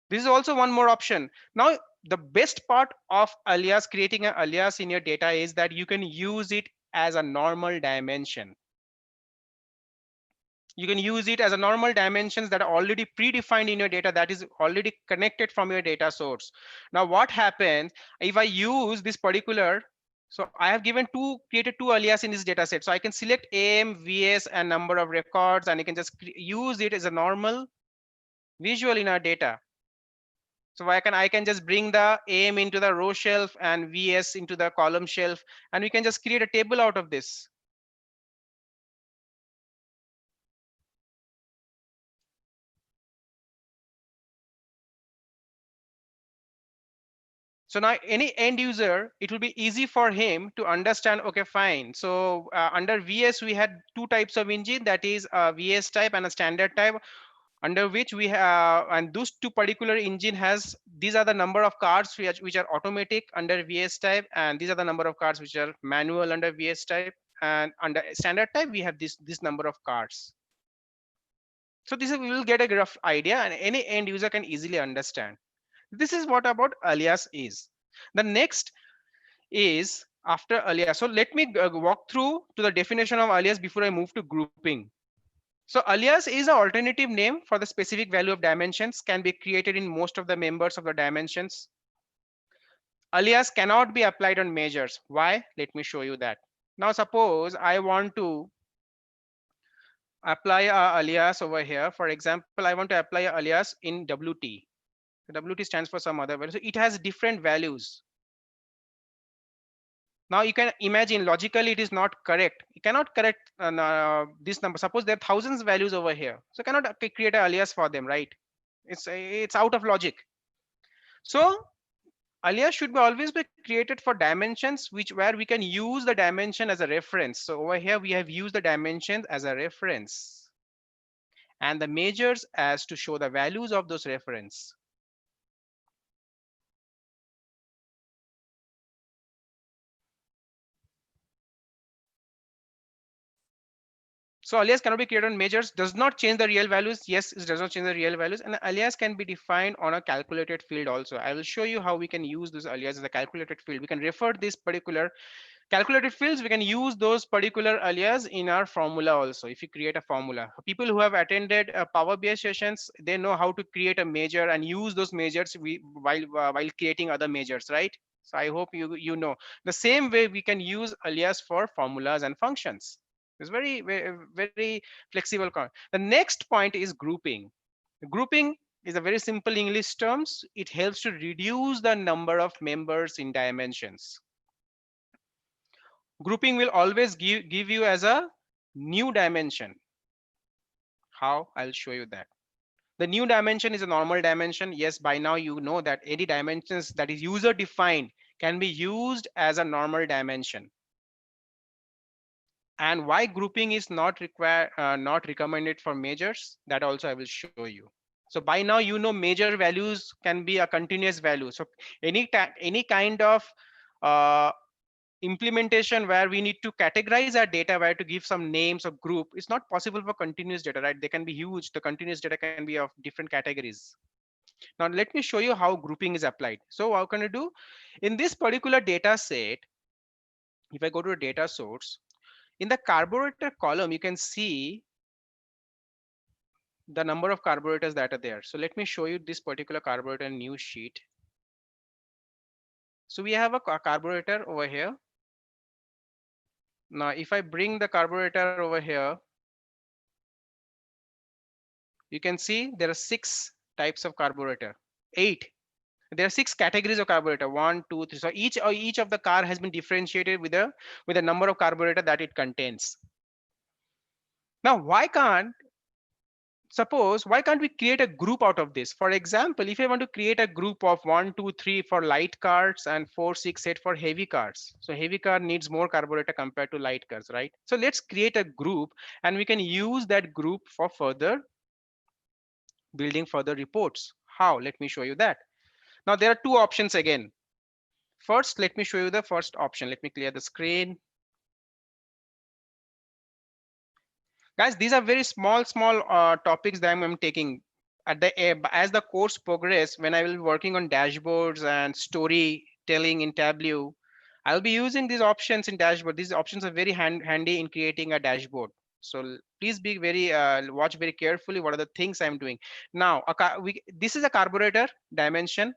This is also one more option. Now the best part of alias, creating an alias in your data, is that you can use it as a normal dimension. You can use it as a normal dimensions that are already predefined in your data, that is already connected from your data source. Now what happens if I use this particular, so I have given created two alias in this data set. So I can select AM, VS and number of records, and you can just use it as a normal visual in our data. So I can just bring the AM into the row shelf and VS into the column shelf, and we can just create a table out of this. So now any end user, it will be easy for him to understand, okay, fine. So under VS, we had two types of engine, that is a VS type and a standard type, under which we have, and those two particular engine has, these are the number of cars which are automatic under VS type, and these are the number of cars which are manual under VS type, and under standard type, we have this number of cars. So this is, we will get a rough idea and any end user can easily understand. This is what about alias is. The next is after alias. So let me walk through to the definition of alias before I move to grouping. So alias is an alternative name for the specific value of dimensions, can be created in most of the members of the dimensions. Alias cannot be applied on measures. Why? Let me show you that. Now suppose I want to apply a alias over here. For example, I want to apply a alias in WT. WT stands for some other value. So it has different values. Now you can imagine logically it is not correct. You cannot correct this number. Suppose there are thousands of values over here. So cannot create an alias for them, right? It's out of logic. So alias should be always be created for dimensions where we can use the dimension as a reference. So over here we have used the dimensions as a reference and the measures as to show the values of those reference. So alias cannot be created on measures, does not change the real values. Yes, it does not change the real values. And alias can be defined on a calculated field also. I will show you how we can use this alias as a calculated field. We can refer this particular calculated fields. We can use those particular alias in our formula also. If you create a formula, people who have attended Power BI sessions, they know how to create a measure and use those measures while creating other measures, right? So I hope you know the same way we can use alias for formulas and functions. It's very flexible. The next point is grouping. Grouping is a very simple English terms. It helps to reduce the number of members in dimensions. Grouping will always give you as a new dimension. How? I'll show you that. The new dimension is a normal dimension. Yes, by now you know that any dimensions that is user defined can be used as a normal dimension. And why grouping is not not recommended for measures, that also I will show you. So by now you know measure values can be a continuous value. So any kind of implementation where we need to categorize our data, where to give some names of group, it's not possible for continuous data, right? They can be huge. The continuous data can be of different categories. Now let me show you how grouping is applied. So how can you do in this particular data set? If I go to a data source, in the carburetor column, you can see the number of carburetors that are there. So let me show you this particular carburetor news sheet. So we have a carburetor over here. Now, if I bring the carburetor over here, you can see there are 6 types of carburetor, 8. There are 6 categories of carburetor, 1, 2, 3. So each of the car has been differentiated with a number of carburetor that it contains. Now, why can't we create a group out of this? For example, if I want to create a group of 1, 2, 3 for light cars and 4, 6, 8 for heavy cars. So heavy car needs more carburetor compared to light cars, right? So let's create a group and we can use that group for further building further reports. How? Let me show you that. Now there are 2 options again. First, let me show you the first option. Let me clear the screen. Guys, these are very small topics that I'm taking at the as the course progress. When I will be working on dashboards and storytelling in Tableau, I'll be using these options in dashboard. These options are very handy in creating a dashboard. So please be very watch very carefully what are the things I'm doing. Now this is a carburetor dimension.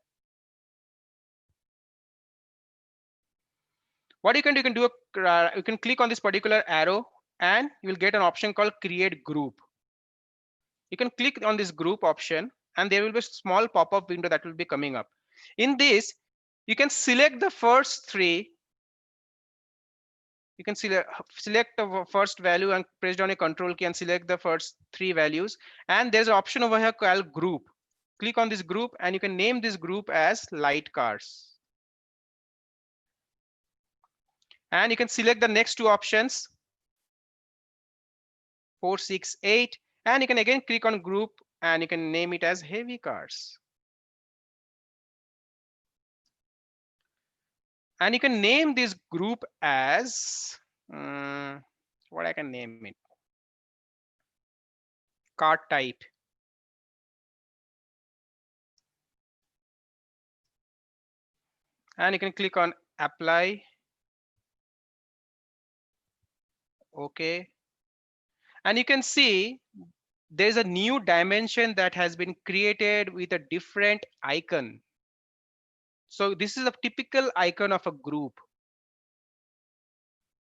What you can do you can click on this particular arrow and you will get an option called create group. You can click on this group option and there will be a small pop-up window that will be coming up. In this, you can select the first 3. You can select the first value and press down a control key and select the first 3 values. And there's an option over here called group. Click on this group and you can name this group as light cars. And you can select the next two options, 4, 6, 8, and you can again click on group and you can name it as heavy cars. And you can name this group as what I can name it, card type. And you can click on apply. Okay. And you can see there's a new dimension that has been created with a different icon. So this is a typical icon of a group.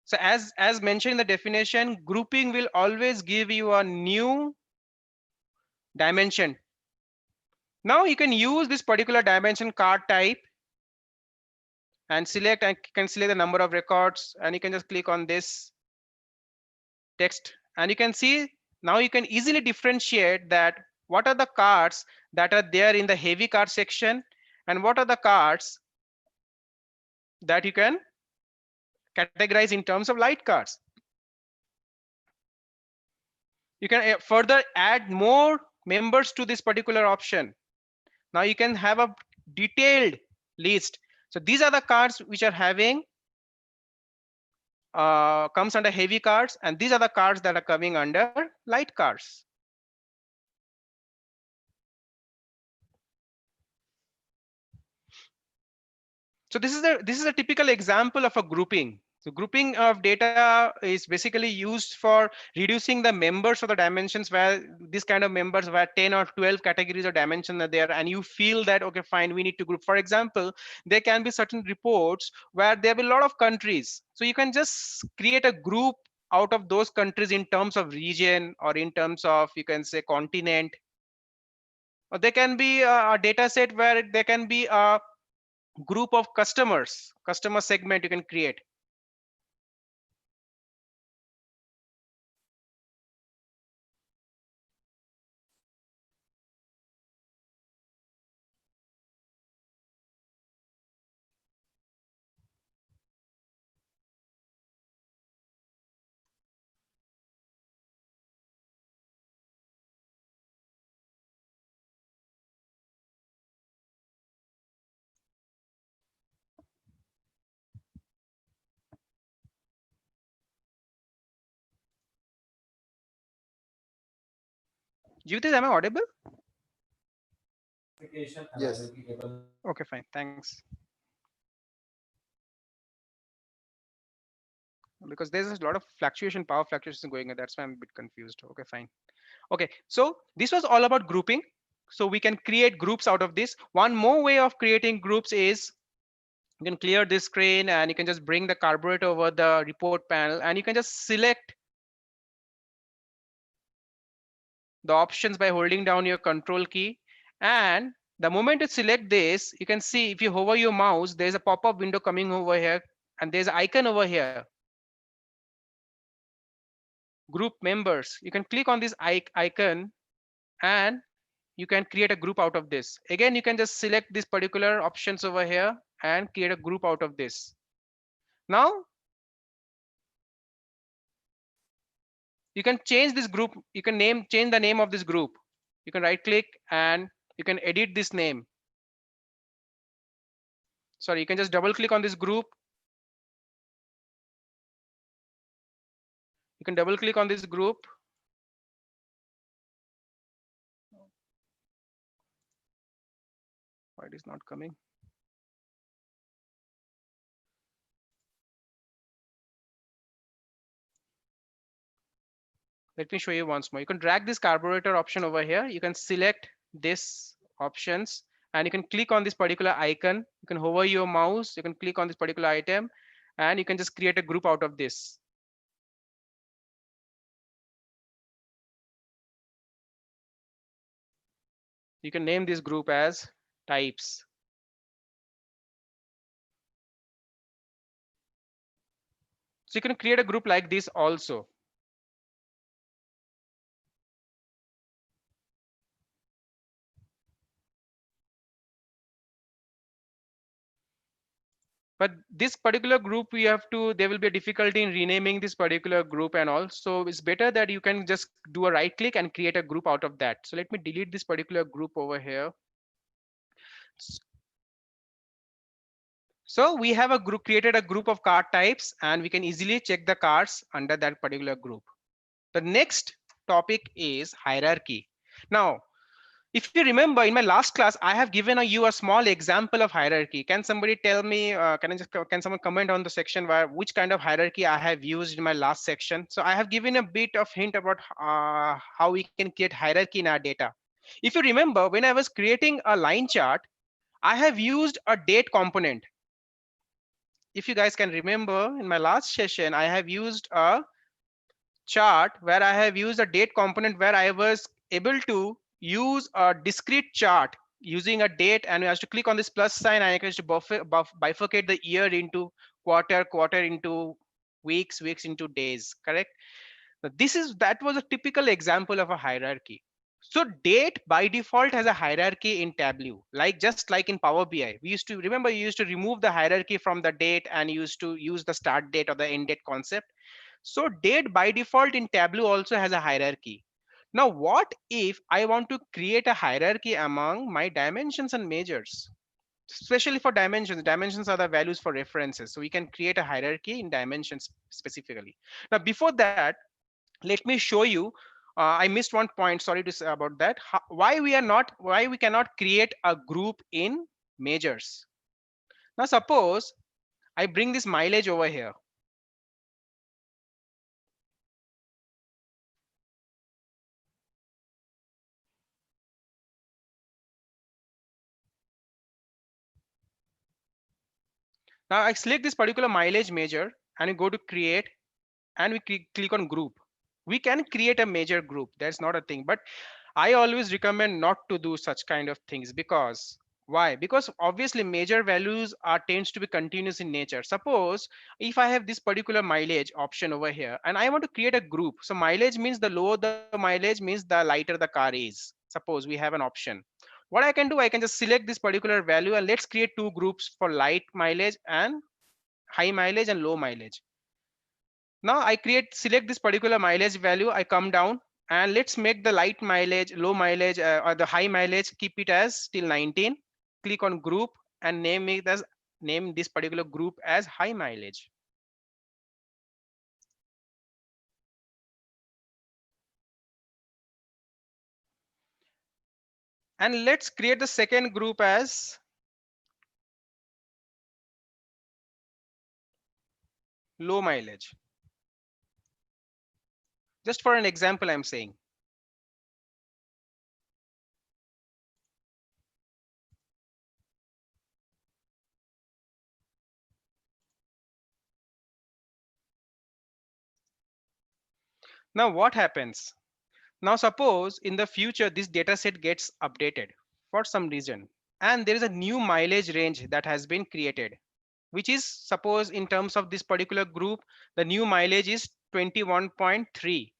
So as mentioned in the definition, grouping will always give you a new dimension. Now you can use this particular dimension card type and select, and can select the number of records, and you can just click on this text, and you can see now you can easily differentiate that what are the cards that are there in the heavy card section and what are the cards that you can categorize in terms of light cards. You can further add more members to this particular option. Now you can have a detailed list. So these are the cards which are having comes under heavy cards, and these are the cards that are coming under light cards. So this is a typical example of a grouping. So grouping of data is basically used for reducing the members of the dimensions, where this kind of members where 10 or 12 categories or dimensions are there, and you feel that okay fine, we need to group. For example, there can be certain reports where there will be a lot of countries, so you can just create a group out of those countries in terms of region or in terms of, you can say, continent. Or there can be a data set where there can be a group of customer segment you can create. Jyotish, am I audible? Yes. Okay, fine, thanks. Because there's a lot of fluctuation, power fluctuation going on, that's why I'm a bit confused. Okay, fine. Okay, so this was all about grouping. So we can create groups out of this. One more way of creating groups is you can clear this screen and you can just bring the carburetor over the report panel, and you can just select the options by holding down your control key. And the moment you select this, you can see if you hover your mouse, there's a pop-up window coming over here, and there's an icon over here, group members. You can click on this icon and you can create a group out of this. Again, you can just select these particular options over here and create a group out of this. Now you can change this group, you can change the name of this group. You can right click and you can edit this name. Sorry, you can just double click on this group. You can double click on this group. Why it is not coming? Let me show you once more. You can drag this carburetor option over here. You can select this options and you can click on this particular icon. You can hover your mouse. You can click on this particular item and you can just create a group out of this. You can name this group as types. So you can create a group like this also. But this particular group, we have to, there will be a difficulty in renaming this particular group and all. So it's better that you can just do a right click and create a group out of that. So let me delete this particular group over here. So we have a group, created a group of card types, and we can easily check the cards under that particular group. The next topic is hierarchy. Now, if you remember in my last class, I have given you a small example of hierarchy. Can somebody tell me, can someone comment on the section where which kind of hierarchy I have used in my last section? So I have given a bit of hint about how we can create hierarchy in our data. If you remember, when I was creating a line chart, I have used a date component. If you guys can remember, in my last session, I have used a chart where I have used a date component where I was able to use a discrete chart using a date, and I have to click on this plus sign and I can just bifurcate the year into quarter, quarter into weeks, weeks into days, correct? Now, that was a typical example of a hierarchy. So date by default has a hierarchy in Tableau, like just like in Power BI. We used to remember you used to remove the hierarchy from the date and used to use the start date or the end date concept. So date by default in Tableau also has a hierarchy. Now, what if I want to create a hierarchy among my dimensions and measures? Especially for dimensions, dimensions are the values for references. So we can create a hierarchy in dimensions specifically. Now, before that, let me show you. I missed one point. Sorry to say about that. Why we cannot create a group in measures. Now, suppose I bring this mileage over here. Now I select this particular mileage measure and we go to create, and we click on group. We can create a major group. That's not a thing, but I always recommend not to do such kind of things. Because why? Because obviously major values are tends to be continuous in nature. Suppose if I have this particular mileage option over here and I want to create a group. So mileage means the lower the mileage means the lighter the car is. Suppose we have an option. What I can do, I can just select this particular value and let's create two groups for light mileage and high mileage and low mileage. Now I select this particular mileage value, I come down and let's make the light mileage, low mileage, or the high mileage, keep it as till 19. Click on group and name this particular group as high mileage. And let's create the second group as low mileage. Just for an example, I'm saying. Now what happens? Now suppose in the future this data set gets updated for some reason, and there is a new mileage range that has been created, which is, suppose in terms of this particular group, the new mileage is 21.3.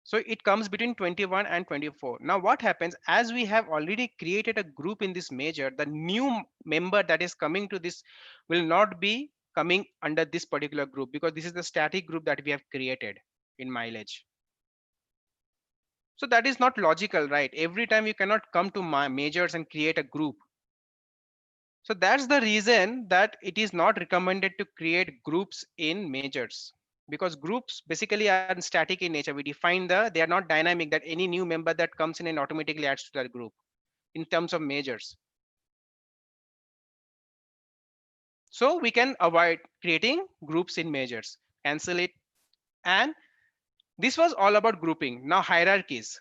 So it comes between 21 and 24. Now what happens, as we have already created a group in this measure, the new member that is coming to this will not be coming under this particular group, because this is the static group that we have created in mileage. So that is not logical, right? Every time you cannot come to my measures and create a group. So that's the reason that it is not recommended to create groups in measures, because groups basically are static in nature. We define they are not dynamic, that any new member that comes in and automatically adds to that group in terms of measures. So we can avoid creating groups in measures, cancel it. And this was all about grouping. Now hierarchies.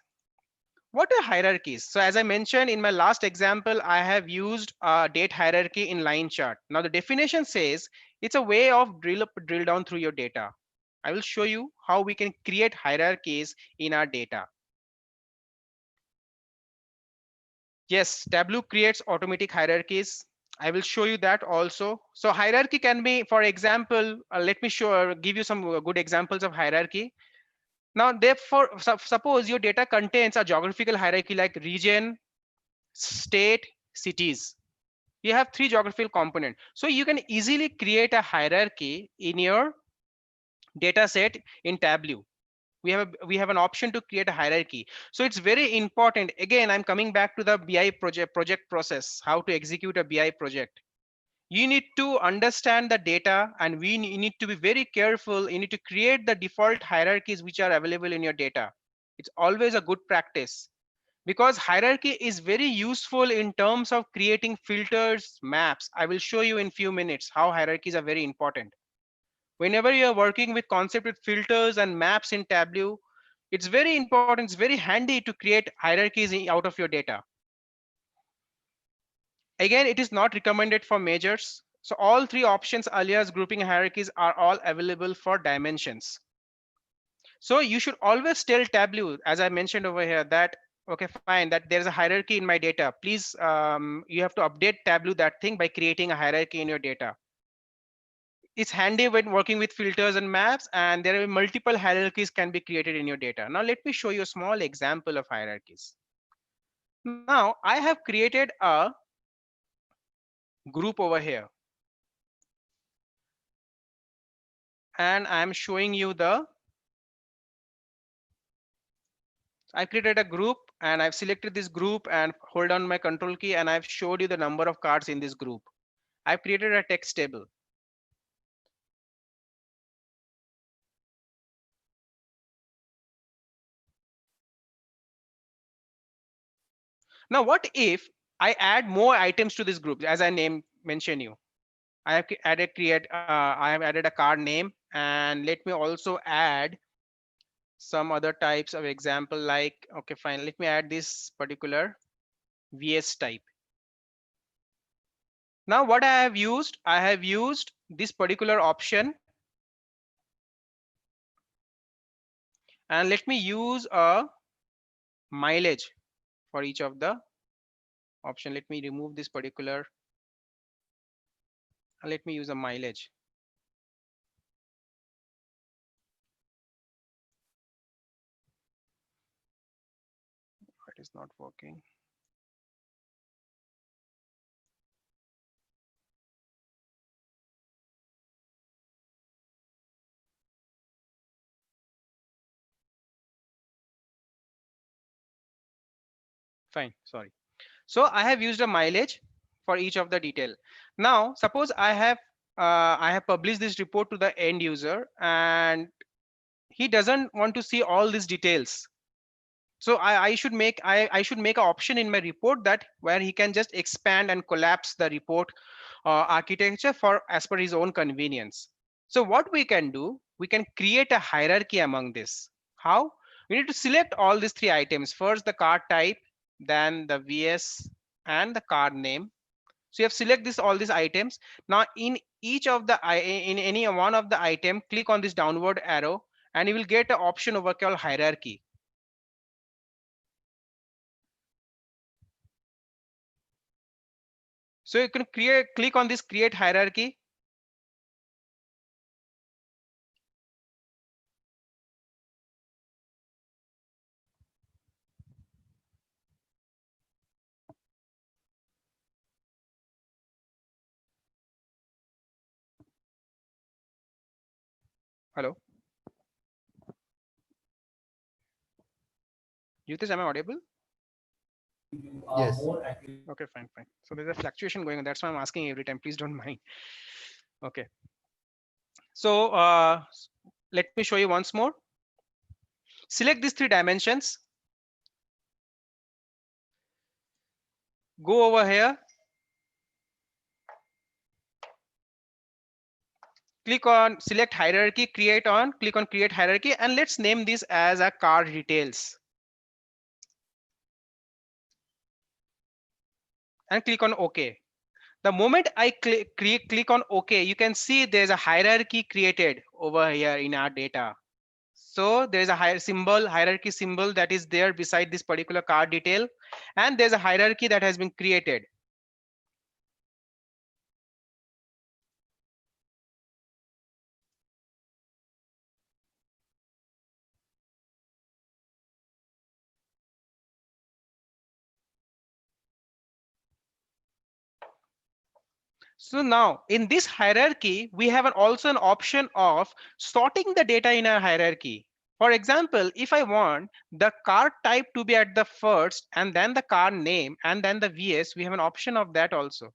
What are hierarchies? So as I mentioned in my last example, I have used a date hierarchy in line chart. Now the definition says it's a way of drill down through your data. I will show you how we can create hierarchies in our data. Yes, Tableau creates automatic hierarchies. I will show you that also. So hierarchy can be, for example, let me give you some good examples of hierarchy. Now, therefore, suppose your data contains a geographical hierarchy like region, state, cities. You have 3 geographical component. So you can easily create a hierarchy in your data set in Tableau. We have an option to create a hierarchy. So it's very important. Again, I'm coming back to the BI project process, how to execute a BI project. You need to understand the data, and you need to be very careful. You need to create the default hierarchies which are available in your data. It's always a good practice, because hierarchy is very useful in terms of creating filters, maps. I will show you in few minutes how hierarchies are very important. Whenever you are working with concept with filters and maps in Tableau, it's very important, it's very handy to create hierarchies out of your data. Again, it is not recommended for measures. So all 3 options, alias, grouping, hierarchies, are all available for dimensions. So you should always tell Tableau, as I mentioned over here, that okay, fine, that there's a hierarchy in my data. Please, you have to update Tableau that thing by creating a hierarchy in your data. It's handy when working with filters and maps, and there are multiple hierarchies can be created in your data. Now let me show you a small example of hierarchies. Now I have created a group over here, and I'm showing you I created a group, and I've selected this group and hold down my control key, and I've showed you the number of cards in this group. I've created a text table. Now what if I add more items to this group? As I mention you, I have I have added a card name, and let me also add some other types of example, like, okay, fine, let me add this particular VS type. Now what I have used this particular option, and let me use a mileage for each of the option. Let me remove this particular, let me use a mileage. It is not working. Fine, sorry. So I have used a mileage for each of the detail. Now suppose I have published this report to the end user, and he doesn't want to see all these details. So I should make an option in my report that where he can just expand and collapse the report architecture for as per his own convenience. So what we can do, we can create a hierarchy among this. How? We need to select all these 3 items. First the card type, then the VS, and the card name. So you have select this all these items. Now in each of the in any one of the item, click on this downward arrow, and you will get an option over called hierarchy. So you can click on this create hierarchy. Hello, Yutesh, am I audible? Yes. Okay, fine, fine. So there's a fluctuation going on. That's why I'm asking every time. Please don't mind. Okay. So let me show you once more. Select these 3 dimensions. Go over here. Click on select hierarchy, click on create hierarchy, and let's name this as a card details. And click on OK. The moment I click on OK, you can see there's a hierarchy created over here in our data. So there's a hierarchy symbol that is there beside this particular card detail, and there's a hierarchy that has been created. So now in this hierarchy, we have also an option of sorting the data in a hierarchy. For example, if I want the car type to be at the first and then the car name and then the VS, we have an option of that also.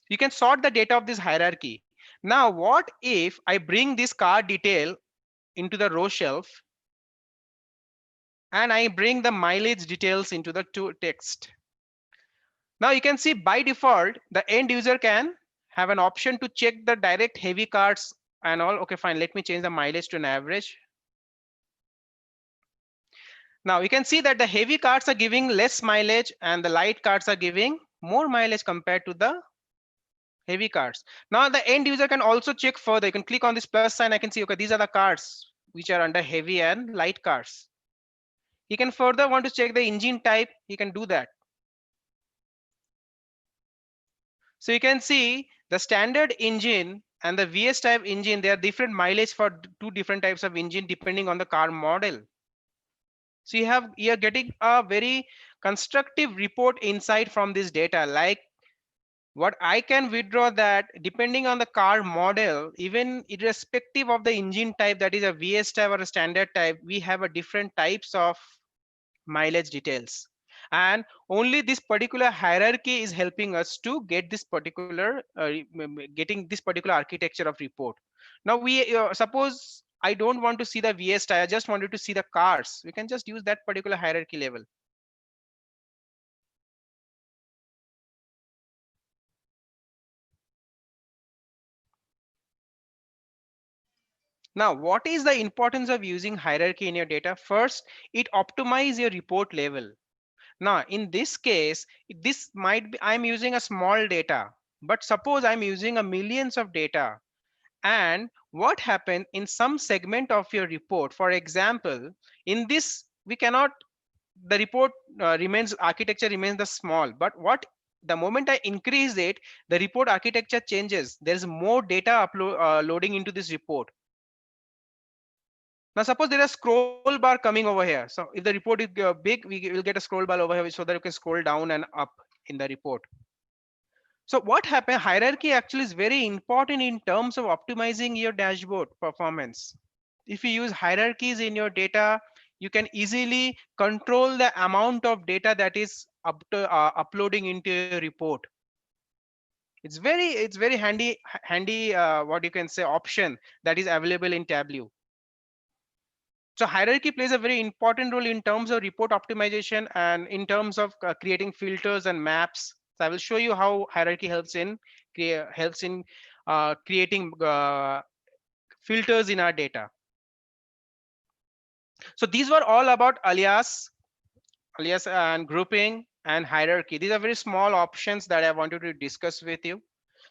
You can sort the data of this hierarchy. Now, what if I bring this car detail into the row shelf and I bring the mileage details into the text? Now you can see by default, the end user can have an option to check the direct heavy cars and all. Okay, fine. Let me change the mileage to an average. Now you can see that the heavy cars are giving less mileage and the light cars are giving more mileage compared to the heavy cars. Now the end user can also check further. You can click on this plus sign. I can see, okay, these are the cars which are under heavy and light cars. He can further want to check the engine type. He can do that. So you can see the standard engine and the VS type engine, they are different mileage for two different types of engine depending on the car model. So you're getting a very constructive report insight from this data. Like what I can withdraw that depending on the car model, even irrespective of the engine type, that is a VS type or a standard type, we have a different types of mileage details, and only this particular hierarchy is helping us to get this particular getting this particular architecture of report. Now we suppose I don't want to see the VS type, I just wanted to see the cars. We can just use that particular hierarchy level. Now what is the importance of using hierarchy in your data? First, it optimizes your report level. Now, in this case, this might be, I'm using a small data, but suppose I'm using a millions of data. And what happened in some segment of your report, for example, in this, we cannot, the report remains, architecture remains the small, but what, the moment I increase it, the report architecture changes. There's more data loading into this report. Now suppose there is a scroll bar coming over here. So if the report is big, we will get a scroll bar over here so that you can scroll down and up in the report. So what happened, hierarchy actually is very important in terms of optimizing your dashboard performance. If you use hierarchies in your data, you can easily control the amount of data that is uploading into your report. It's very handy what you can say option that is available in Tableau. So hierarchy plays a very important role in terms of report optimization and in terms of creating filters and maps. So I will show you how hierarchy helps in creating filters in our data. So these were all about alias and grouping and hierarchy. These are very small options that I wanted to discuss with you.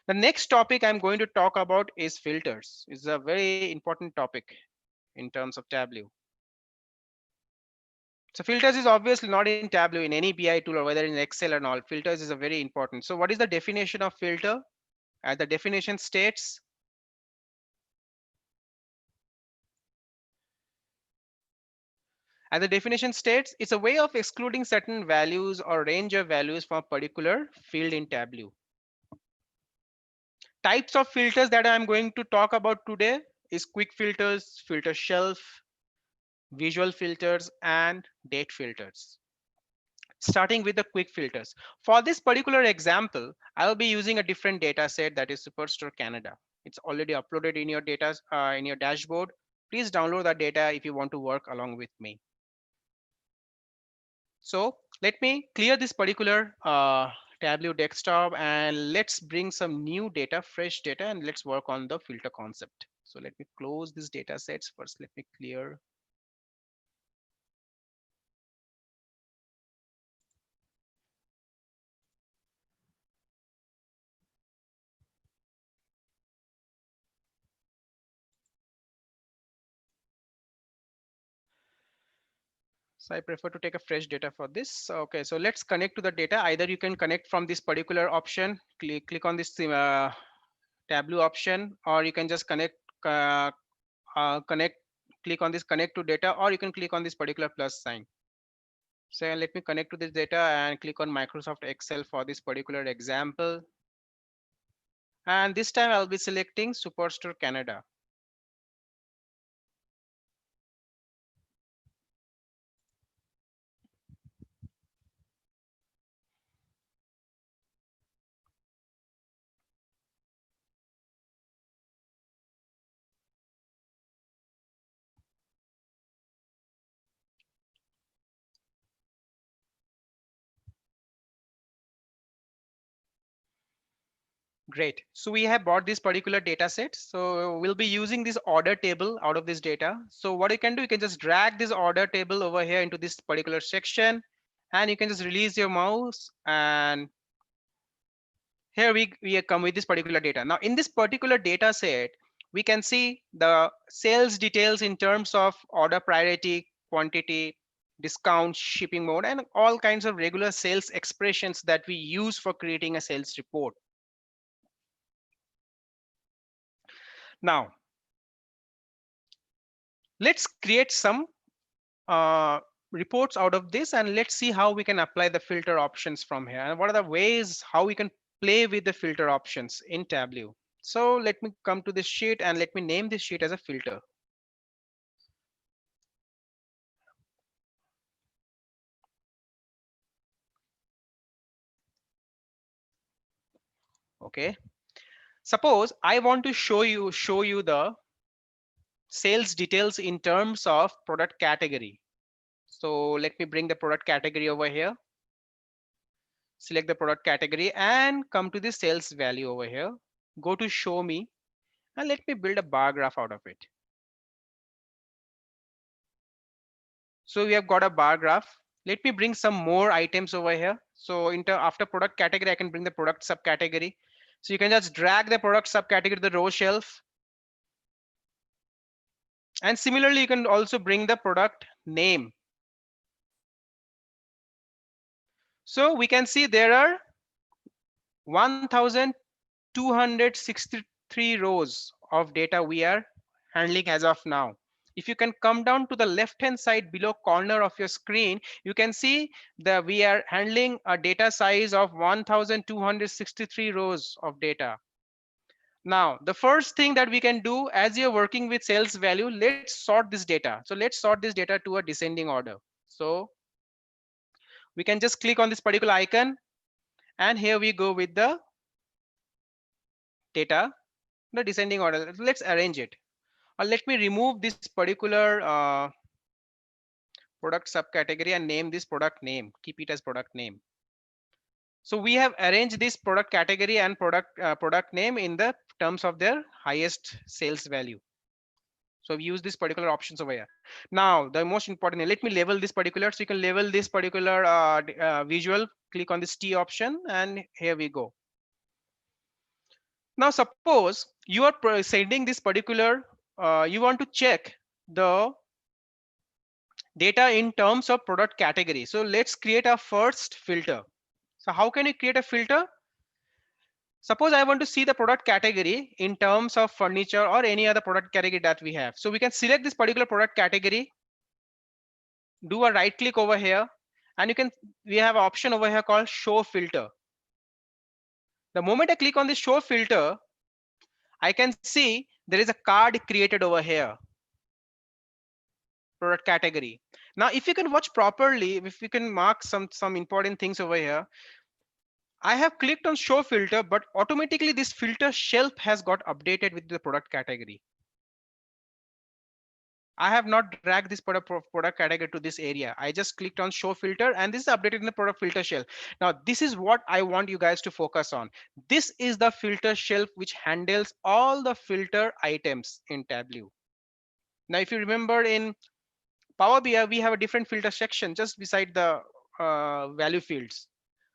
The next topic I'm going to talk about is filters. It's a very important topic in terms of Tableau. So filters is obviously not in Tableau, in any BI tool or whether in Excel and all. Filters is a very important. So what is the definition of filter? As the definition states, it's a way of excluding certain values or range of values from a particular field in Tableau. Types of filters that I'm going to talk about today is quick filters, filter shelf, visual filters, and date filters. Starting with the quick filters. For this particular example, I'll be using a different data set, that is Superstore Canada. It's already uploaded in your data in your dashboard. Please download that data if you want to work along with me. So let me clear this particular Tableau desktop and let's bring some new data, fresh data, and let's work on the filter concept. So let me close these data sets first. Let me clear. So I prefer to take a fresh data for this. Okay, so let's connect to the data. Either you can connect from this particular option, click on this Tableau option, or you can just uh, connect, click on this connect to data, or you can click on this particular plus sign. So let me connect to this data and click on Microsoft Excel for this particular example. And this time I'll be selecting Superstore Canada. Great. So we have bought this particular data set. So we'll be using this order table out of this data. So what you can do, you can just drag this order table over here into this particular section, and you can just release your mouse, and here we come with this particular data. Now in this particular data set, we can see the sales details in terms of order priority, quantity, discount, shipping mode, and all kinds of regular sales expressions that we use for creating a sales report. Now let's create some uh, reports out of this, and let's see how we can apply the filter options from here, and what are the ways how we can play with the filter options in Tableau. So let me come to this sheet and let me name this sheet as a filter. Okay, suppose I want to show you the sales details in terms of product category. So let me bring the product category over here, select the product category and come to the sales value over here, go to show me, and let me build a bar graph out of it. So we have got a bar graph. Let me bring some more items over here. So after product category, I can bring the product subcategory. So you can just drag the product subcategory to the row shelf. And similarly, you can also bring the product name. So we can see there are 1,263 rows of data we are handling as of now. If you can come down to the left hand side below corner of your screen, you can see that we are handling a data size of 1,263 rows of data. Now the first thing that we can do, as you're working with sales value, let's sort this data. So let's sort this data to a descending order. So we can just click on this particular icon, and here we go with the data, the descending order. Let's arrange it. Or let me remove this particular product subcategory and name this product name, keep it as product name. So we have arranged this product category and product name in the terms of their highest sales value. So we use this particular options over here. Now the most important thing, let me label this particular. So you can label this particular visual, click on this T option, and here we go. Now suppose you are sending this particular, you want to check the data in terms of product category. So let's create a first filter. So how can you create a filter? Suppose I want to see the product category in terms of furniture or any other product category that we have. So we can select this particular product category, do a right click over here, and we have an option over here called show filter. The moment I click on the show filter, I can see there is a card created over here, product category. Now if you can watch properly, if you can mark some important things over here, I have clicked on show filter, but automatically this filter shelf has got updated with the product category. I have not dragged this product category to this area. I just clicked on show filter, and this is updated in the product filter shelf. Now this is what I want you guys to focus on. This is the filter shelf which handles all the filter items in Tableau. Now if you remember, in Power BI we have a different filter section just beside the value fields.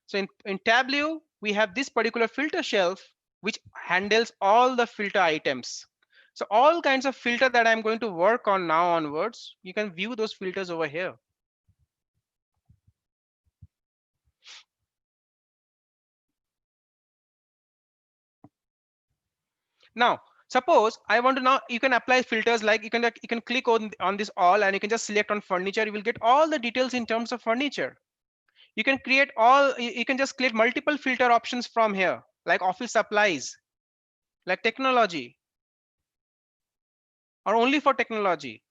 So in Tableau, we have this particular filter shelf which handles all the filter items. So all kinds of filter that I'm going to work on now onwards, you can view those filters over here. Now, Suppose I want to now, you can apply filters like you can click on this all and you can just select on furniture. You will get all the details in terms of furniture. You can create you can just create multiple filter options from here, like office supplies, like technology, or only for technology.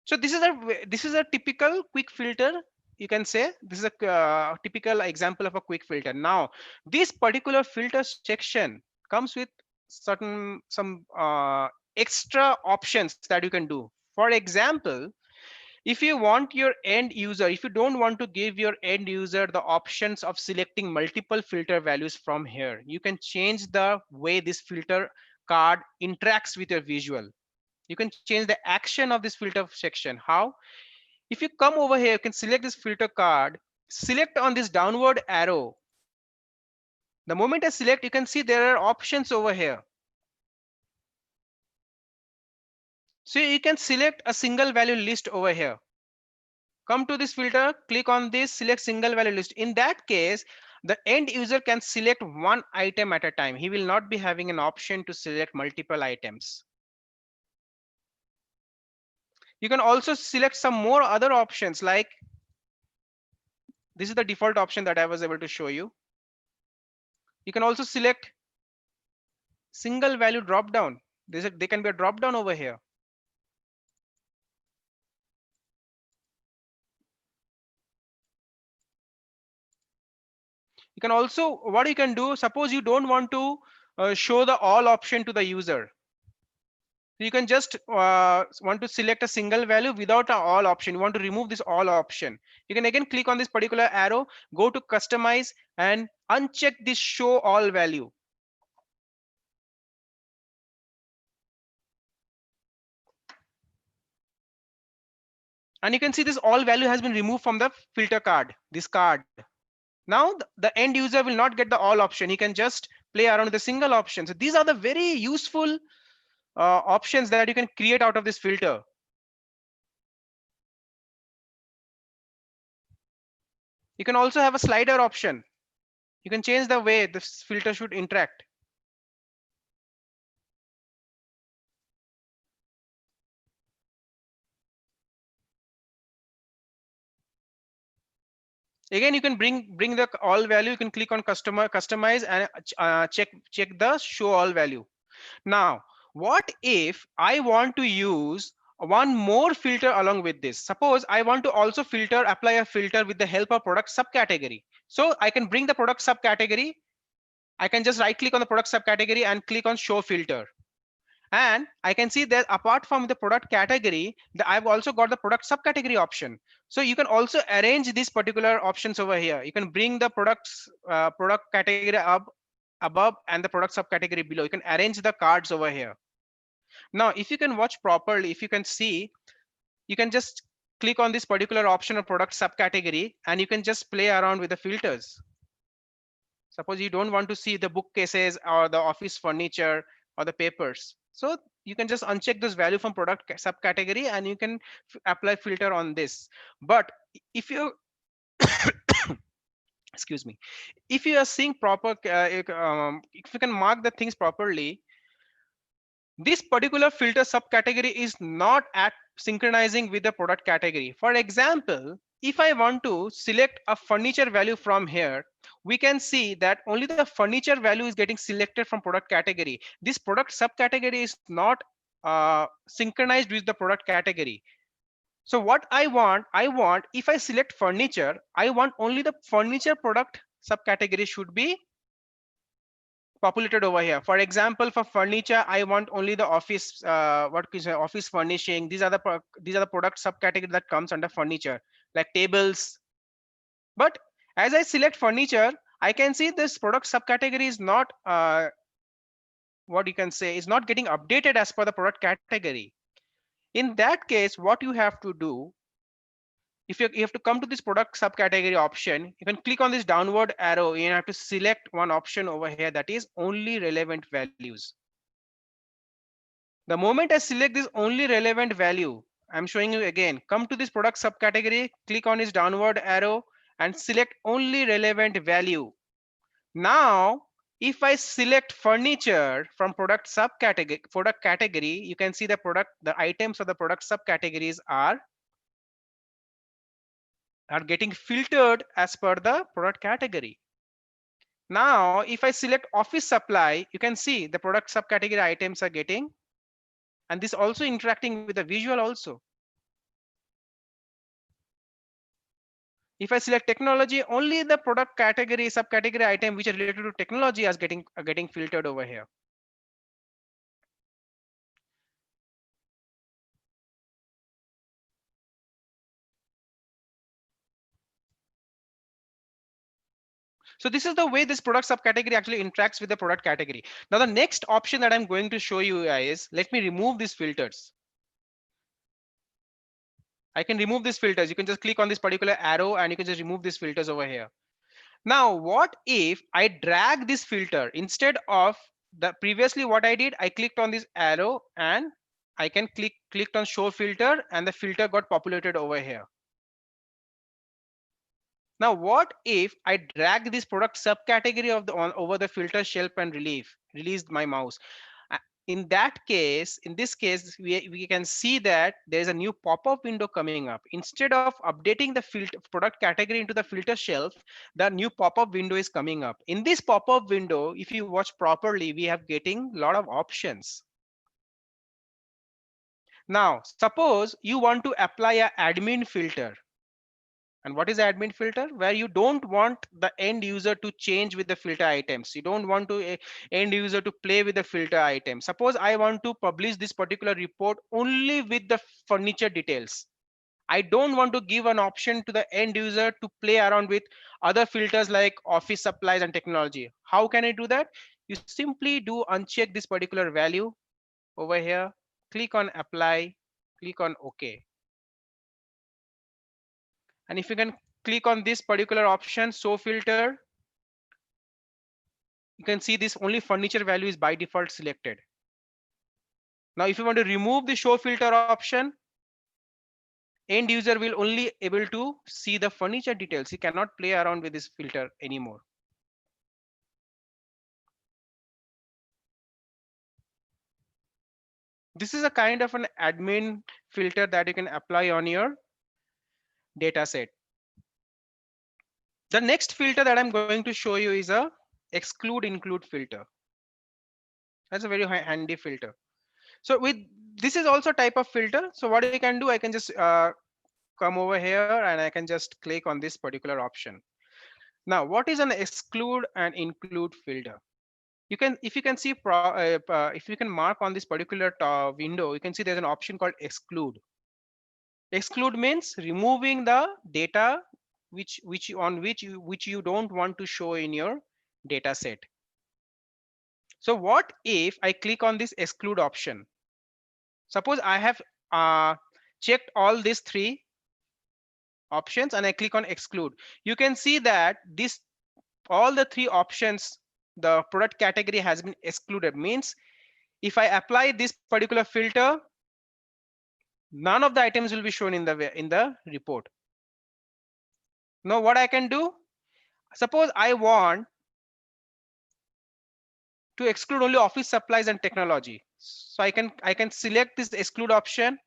So this is a typical quick filter. You can say this is a typical example of a quick filter. Now, this particular filter section comes with some extra options that you can do. For example, if you want your end user, if you don't want to give your end user the options of selecting multiple filter values from here, you can change the way this filter card interacts with your visual. You can change the action of this filter section. How? If you come over here, you can select this filter card, select on this downward arrow. The moment I select, you can see there are options over here. So you can select a single value list over here. Come to this filter, click on this, select single value list. In that case, the end user can select one item at a time. He will not be having an option to select multiple items. You can also select some more other options, like this is the default option that I was able to show you. You can also select single value drop down. There can be a drop down over here. You can also, what you can do, suppose you don't want to show the all option to the user. You can just want to select a single value without an all option. You want to remove this all option. You can again click on this particular arrow, go to customize and uncheck this show all value. And you can see this all value has been removed from the filter card, this card. Now the end user will not get the all option. He can just play around with a single option. So these are the very useful options that you can create out of this filter. You can also have a slider option. You can change the way this filter should interact. Again, you can bring the all value. You can click on customize and check the show all value. Now, what if I want to use one more filter along with this? Suppose I want to also apply a filter with the help of product subcategory. So I can bring the product subcategory. I can just right click on the product subcategory and click on show filter. And I can see that apart from the product category, I've also got the product subcategory option. So you can also arrange these particular options over here. You can bring the product category up above and the product subcategory below. You can arrange the cards over here. Now, if you can watch properly, if you can see, you can just click on this particular option of product subcategory and you can just play around with the filters. Suppose you don't want to see the bookcases or the office furniture or the papers. So you can just uncheck this value from product subcategory and you can apply filter on this. But if you excuse me, if you are seeing proper, if you can mark the things properly, this particular filter subcategory is not at synchronizing with the product category. For example, if I want to select a furniture value from here, we can see that only the furniture value is getting selected from product category. This product subcategory is not synchronized with the product category. So what I want if I select furniture, I want only the furniture product subcategory should be populated over here. For example, for furniture, I want only the office, office furnishing. These are the product subcategory that comes under furniture, like tables. But as I select furniture, I can see this product subcategory is not what you can say is not getting updated as per the product category. In that case, what you have to do, if you have to come to this product subcategory option, you can click on this downward arrow. You have to select one option over here that is only relevant values. The moment I select this only relevant value, I'm showing you again, come to this product subcategory, click on this downward arrow and select only relevant value. Now, If I select furniture from product category, you can see the items of the product subcategories are getting filtered as per the product category. Now, if I select office supply, you can see the product subcategory items are getting, and this also interacting with the visual also. If I select technology, only the product category, subcategory item which are related to technology are getting filtered over here. So this is the way this product subcategory actually interacts with the product category. Now the next option that I'm going to show you is, let me remove these filters. I can remove these filters. You can just click on this particular arrow and you can just remove these filters over here. Now, what if I drag this filter instead of the previously what I did, I clicked on this arrow and I can clicked on show filter and the filter got populated over here. Now, what if I drag this product subcategory of the over the filter shelf and released my mouse? In that case, in this case, we can see that there's a new pop-up window coming up. Instead of updating the filter product category into the filter shelf, the new pop-up window is coming up. In this pop-up window, if you watch properly, we have getting a lot of options. Now, suppose you want to apply a admin filter. And what is the admin filter? Where you don't want the end user to change with the filter items. You don't want to end user to play with the filter item. Suppose I want to publish this particular report only with the furniture details. I don't want to give an option to the end user to play around with other filters like office supplies and technology. How can I do that? You simply do uncheck this particular value over here, click on apply, click on OK. And if you can click on this particular option, show filter, you can see this only furniture value is by default selected. Now, if you want to remove the show filter option, end user will only able to see the furniture details. He cannot play around with this filter anymore. This is a kind of an admin filter that you can apply on your data set. The next filter that I'm going to show you is a exclude include filter. That's a very handy filter. So with this is also type of filter. So what I can do, I can just come over here and I can just click on this particular option. Now, what is an exclude and include filter? You can, if you can see, if you can mark on this particular window, you can see there's an option called exclude. Exclude means removing the data which you don't want to show in your data set. So what if I click on this exclude option? Suppose I have checked all these three options and I click on exclude. You can see that this all the three options, the product category has been excluded. Means if I apply this particular filter, none of the items will be shown in the report. Now what I can do, suppose I want to exclude only office supplies and technology. So I can select this exclude option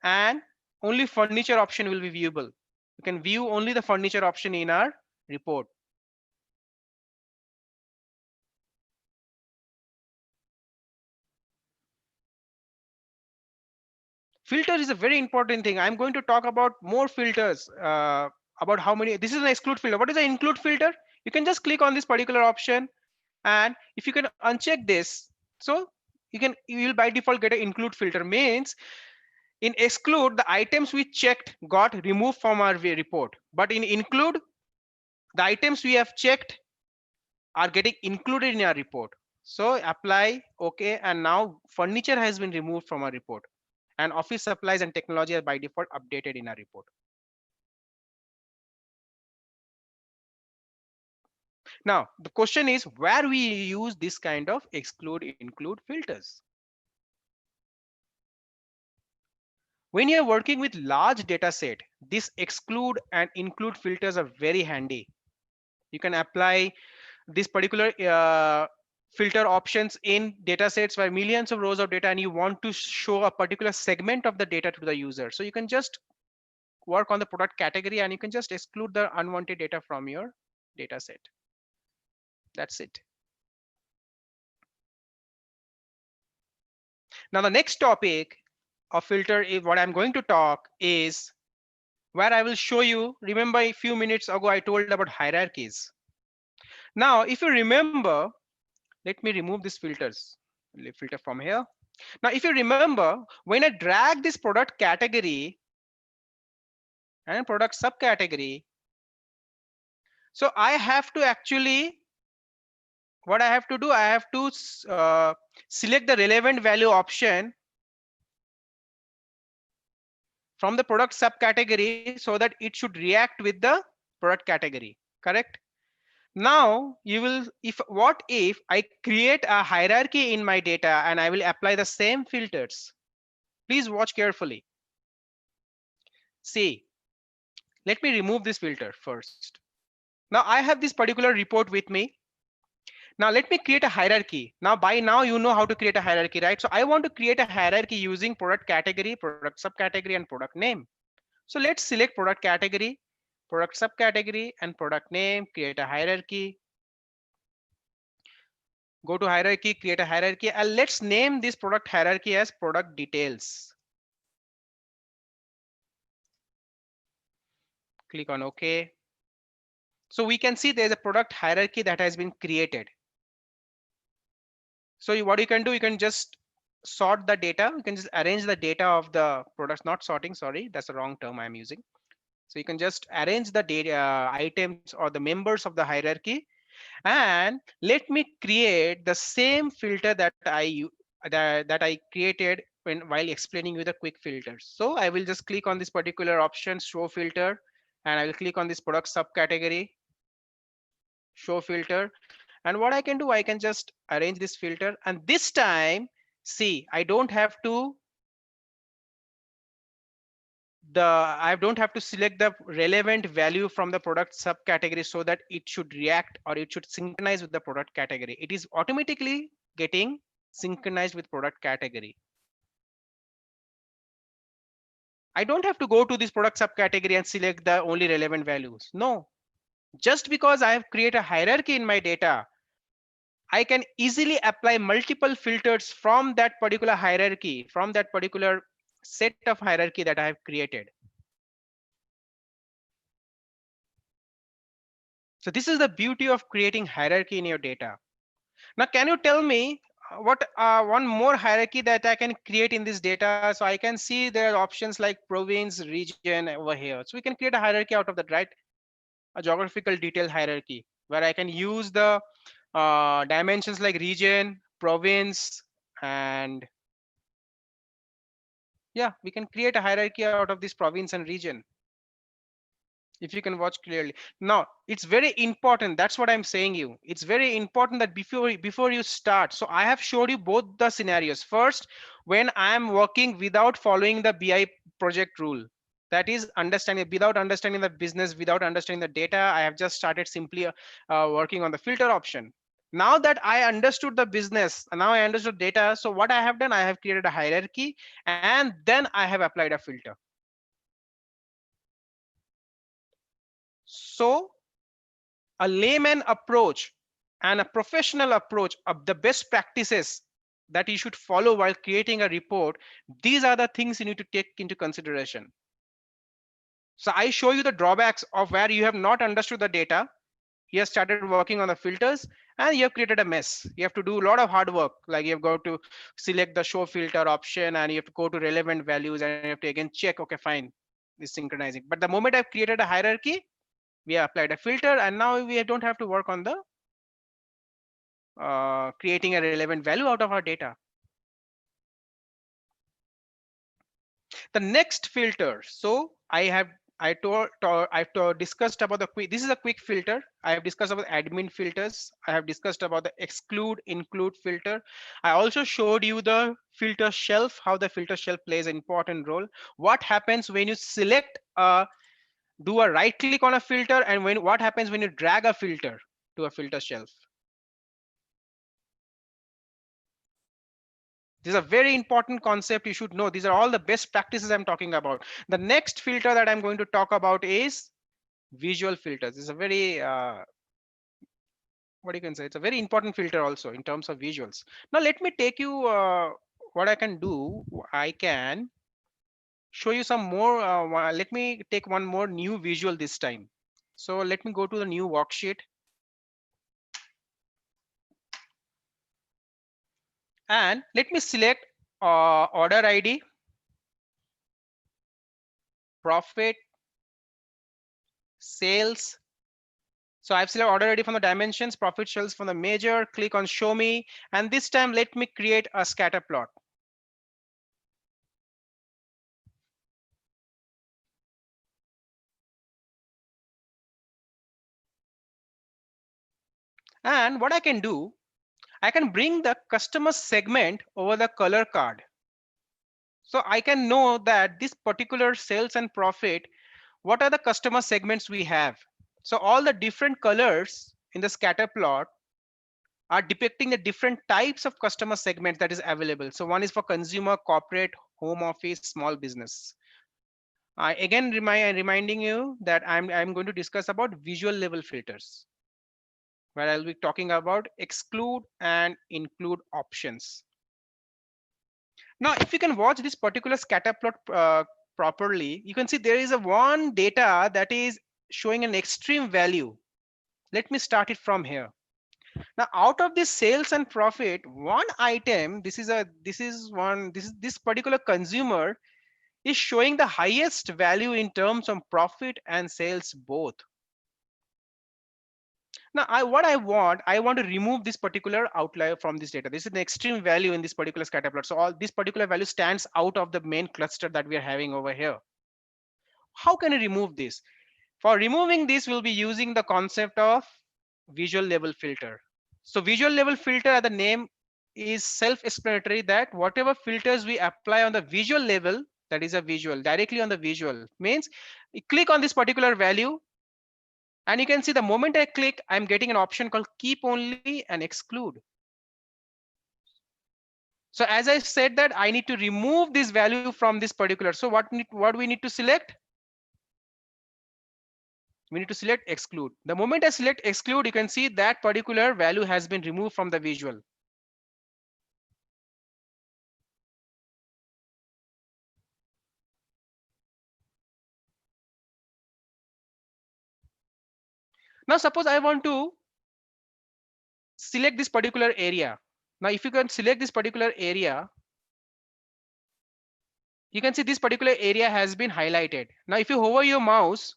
and only furniture option will be viewable. You can view only the furniture option in our report. Filter is a very important thing. I'm going to talk about more filters, about how many. This is an exclude filter. What is an include filter? You can just click on this particular option, and if you can uncheck this, so you will by default get an include filter. Means in exclude, the items we checked got removed from our report, but in include, the items we have checked are getting included in our report. So apply, okay, and now furniture has been removed from our report, and office supplies and technology are by default updated in our report. Now the question is where we use this kind of exclude include filters. When you're working with large data set, this exclude and include filters are very handy. You can apply this particular filter options in data sets where millions of rows of data, and you want to show a particular segment of the data to the user. So you can just work on the product category and you can just exclude the unwanted data from your data set. That's it. Now the next topic of filter is what I'm going to talk is where I will show you. Remember a few minutes ago I told about hierarchies. Now if you remember, let me remove these filters. Filter from here. Now if you remember, when I drag this product category and product subcategory, so I have to actually, what I have to do, I have to select the relevant value option from the product subcategory so that it should react with the product category, correct? Now you will, if what if I create a hierarchy in my data and I will apply the same filters. Please watch carefully. See, let me remove this filter first. Now I have this particular report with me. Now let me create a hierarchy. Now by now you know how to create a hierarchy, right? So I want to create a hierarchy using product category, product subcategory, and product name. So let's select product category, product subcategory, and product name, create a hierarchy. Go to hierarchy, create a hierarchy, and let's name this product hierarchy as product details. Click on OK. So we can see there's a product hierarchy that has been created. So what you can do, you can just sort the data. You can just arrange the data of the products, not sorting, sorry, that's the wrong term I'm using. So you can just arrange the data items or the members of the hierarchy, and let me create the same filter that I created while explaining you the quick filters. So I will just click on this particular option, show filter, and I will click on this product subcategory, show filter. And what I can do, I can just arrange this filter, and this time, see, I don't have to select the relevant value from the product subcategory so that it should react or it should synchronize with the product category. It is automatically getting synchronized with product category. I don't have to go to this product subcategory and select the only relevant values. No, just because I have created a hierarchy in my data, I can easily apply multiple filters from that particular hierarchy, from that particular set of hierarchy that I have created. So this is the beauty of creating hierarchy in your data. Now, can you tell me what one more hierarchy that I can create in this data? So I can see there are options like province, region over here. So we can create a hierarchy out of that, right? A geographical detail hierarchy where I can use the dimensions like region, province, and yeah, we can create a hierarchy out of this province and region. If you can watch clearly. Now it's very important, that's what I'm saying you, it's very important that before you start. So I have showed you both the scenarios. First, when I am working without following the BI project rule, that is understanding, without understanding the business, without understanding the data, I have just started simply working on the filter option. Now that I understood the business and now I understood data, so what I have done, I have created a hierarchy and then I have applied a filter. So a layman approach and a professional approach of the best practices that you should follow while creating a report, these are the things you need to take into consideration. So I show you the drawbacks of where you have not understood the data, you have started working on the filters, and you have created a mess. You have to do a lot of hard work, like you have got to select the show filter option and you have to go to relevant values and you have to again check, okay, fine, it's synchronizing. But the moment I've created a hierarchy, we have applied a filter, and now we don't have to work on the creating a relevant value out of our data. The next filter. So I've discussed about the quick. This is a quick filter. I have discussed about admin filters. I have discussed about the exclude include filter. I also showed you the filter shelf, how the filter shelf plays an important role. What happens when you select do a right click on a filter, and what happens when you drag a filter? to a filter shelf. This is a very important concept you should know. These are all the best practices I'm talking about. The next filter that I'm going to talk about is visual filters. This is a very what you can say, it's a very important filter also in terms of visuals. Now let me take you what I can do. I can show you some more. Let me take one more new visual this time. So let me go to the new worksheet and let me select order ID, profit, sales. So I've selected order ID from the dimensions, profit sales from the measure, click on show me, and this time let me create a scatter plot. And what I can do, I can bring the customer segment over the color card. So I can know that this particular sales and profit, what are the customer segments we have? So all the different colors in the scatter plot are depicting the different types of customer segments that is available. So one is for consumer, corporate, home office, small business. I again reminding you that I'm going to discuss about visual level filters, where I'll be talking about exclude and include options. Now, if you can watch this particular scatter plot properly, you can see there is a one data that is showing an extreme value. Let me start it from here. Now, out of this sales and profit, one item, this particular consumer is showing the highest value in terms of profit and sales both. Now, I want to remove this particular outlier from this data. This is an extreme value in this particular scatter plot. So all this particular value stands out of the main cluster that we are having over here. How can I remove this? For removing this, we'll be using the concept of visual level filter. So visual level filter, as the name is self-explanatory, that whatever filters we apply on the visual level, that is a visual, directly on the visual, means you click on this particular value, and you can see the moment I click, I'm getting an option called keep only and exclude. So as I said that I need to remove this value from this particular. So what we need to select? We need to select exclude. The moment I select exclude, you can see that particular value has been removed from the visual. Now suppose I want to select this particular area. Now if you can select this particular area, you can see this particular area has been highlighted. Now if you hover your mouse,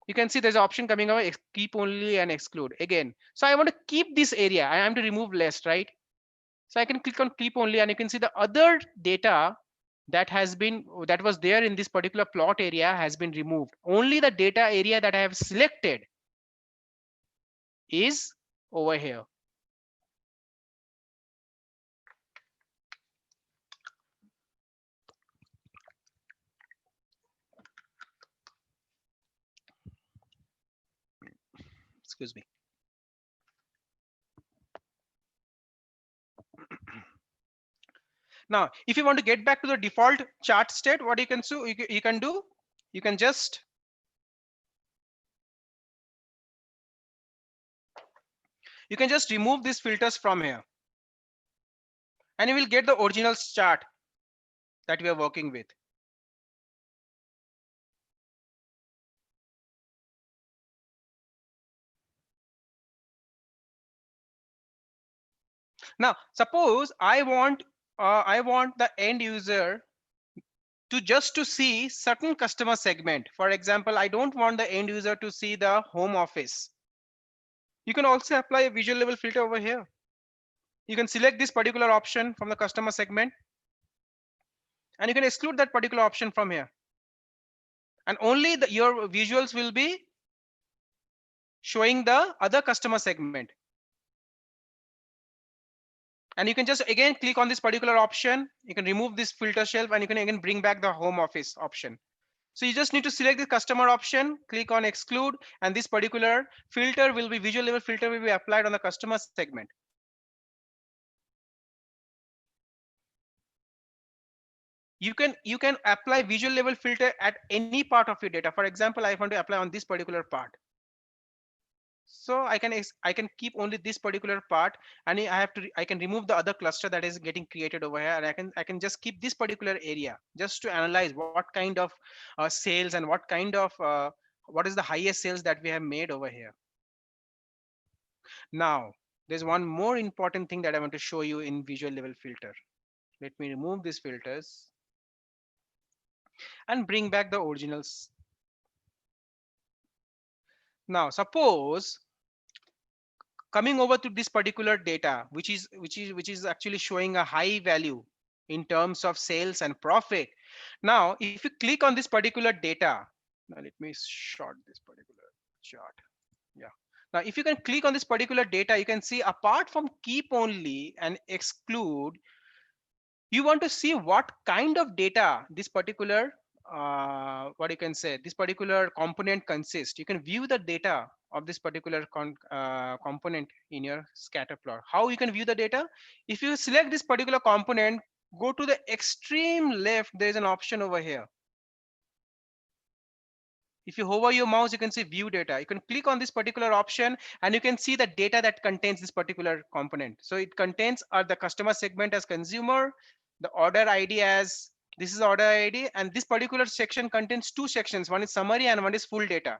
you can see there's an option coming over, keep only and exclude again. So I want to keep this area, I am to remove less, right? So I can click on keep only, and you can see the other data that was there in this particular plot area has been removed. Only the data area that I have selected is over here. Excuse me. Now, if you want to get back to the default chart state, what you can do, you can just remove these filters from here, and you will get the original chart that we are working with. Now, suppose I want the end user to see certain customer segment. For example, I don't want the end user to see the home office. You can also apply a visual level filter over here. You can select this particular option from the customer segment, and you can exclude that particular option from here. And only your visuals will be showing the other customer segment. And you can just again click on this particular option. You can remove this filter shelf, and you can again bring back the home office option. So you just need to select the customer option, click on exclude, and this particular filter will be visual level filter will be applied on the customer segment. You can apply visual level filter at any part of your data. For example, I want to apply on this particular part. So I can keep only this particular part, and I can remove the other cluster that is getting created over here, and I can just keep this particular area just to analyze what kind of sales and what is the highest sales that we have made over here. Now there's one more important thing that I want to show you in visual level filter. Let me remove these filters and bring back the originals. Now suppose coming over to this particular data, which is actually showing a high value in terms of sales and profit. Now if you click on this particular data, now let me short this particular chart. Yeah, now if you can click on this particular data, you can see apart from keep only and exclude, you want to see what kind of data this particular what you can say this particular component consists. You can view the data of this particular component in your scatter plot. How you can view the data? If you select this particular component, go to the extreme left, there is an option over here. If you hover your mouse, you can see view data. You can click on this particular option and you can see the data that contains this particular component. So it contains the customer segment as consumer, the order ID as this is order ID, and this particular section contains two sections. One is summary and one is full data.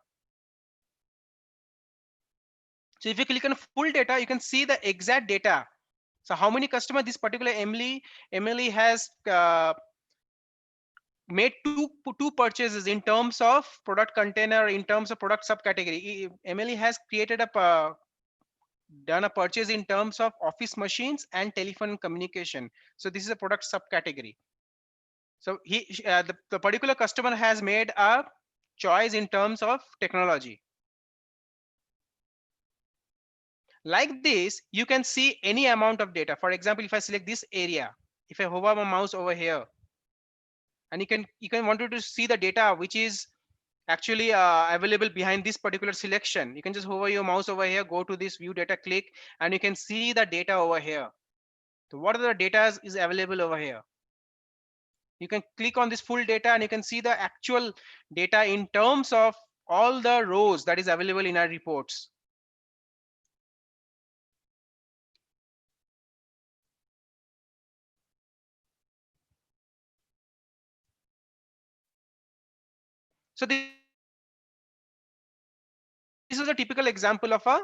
So if you click on full data, you can see the exact data. So how many customers this particular Emily has made two purchases in terms of product container, in terms of product subcategory. Emily has created done a purchase in terms of office machines and telephone communication. So this is a product subcategory. So the particular customer has made a choice in terms of technology. Like this, you can see any amount of data. For example, if I select this area, if I hover my mouse over here, and you can wanted to see the data which is actually available behind this particular selection, you can just hover your mouse over here, go to this view data, click, and you can see the data over here. So what are the data is available over here? You can click on this full data and you can see the actual data in terms of all the rows that is available in our reports. So this is a typical example of a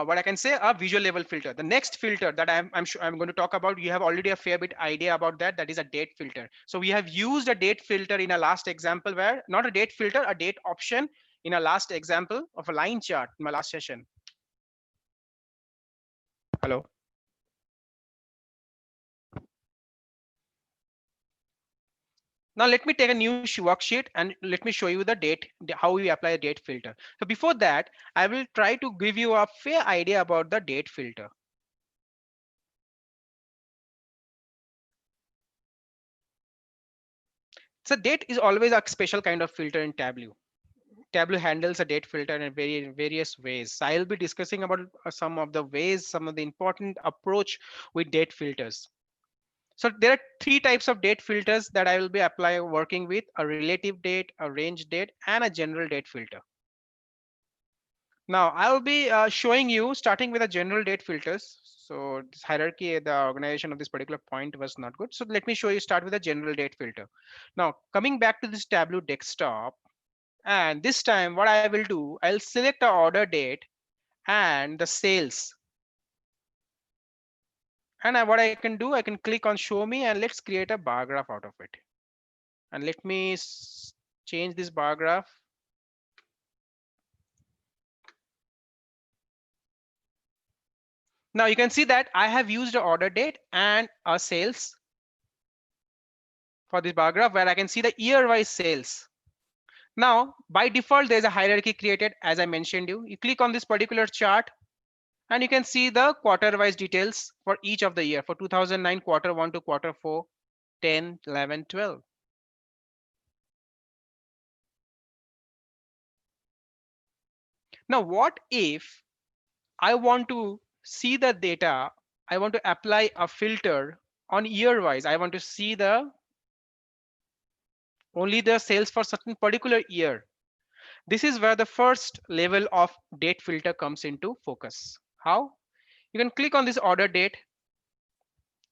what I can say a visual level filter. The next filter that I'm going to talk about, you have already a fair bit idea about that. That is a date filter. So we have used a date filter in a last example, where not a date filter, a date option in a last example of a line chart in my last session. Hello. Now let me take a new worksheet and let me show you the date, how we apply a date filter. So before that, I will try to give you a fair idea about the date filter. So date is always a special kind of filter in Tableau. Tableau handles a date filter in various ways. So I'll be discussing about some of the ways, some of the important approach with date filters. So there are three types of date filters that I will be working with: a relative date, a range date, and a general date filter. Now I will be showing you starting with a general date filters. So this hierarchy, the organization of this particular point was not good. So let me show you start with a general date filter. Now coming back to this Tableau desktop, and this time what I will do, I'll select the order date and the sales. And what I can do, I can click on show me, and let's create a bar graph out of it. And let me change this bar graph. Now you can see that I have used an order date and a sales for this bar graph, where I can see the year-wise sales. Now by default, there's a hierarchy created, as I mentioned you. You click on this particular chart and you can see the quarter-wise details for each of the year. For 2009, quarter 1 to quarter 4, 10, 11, 12. Now, what if I want to see the data, I want to apply a filter on year wise. I want to see the only the sales for certain particular year. This is where the first level of date filter comes into focus. How? You can click on this order date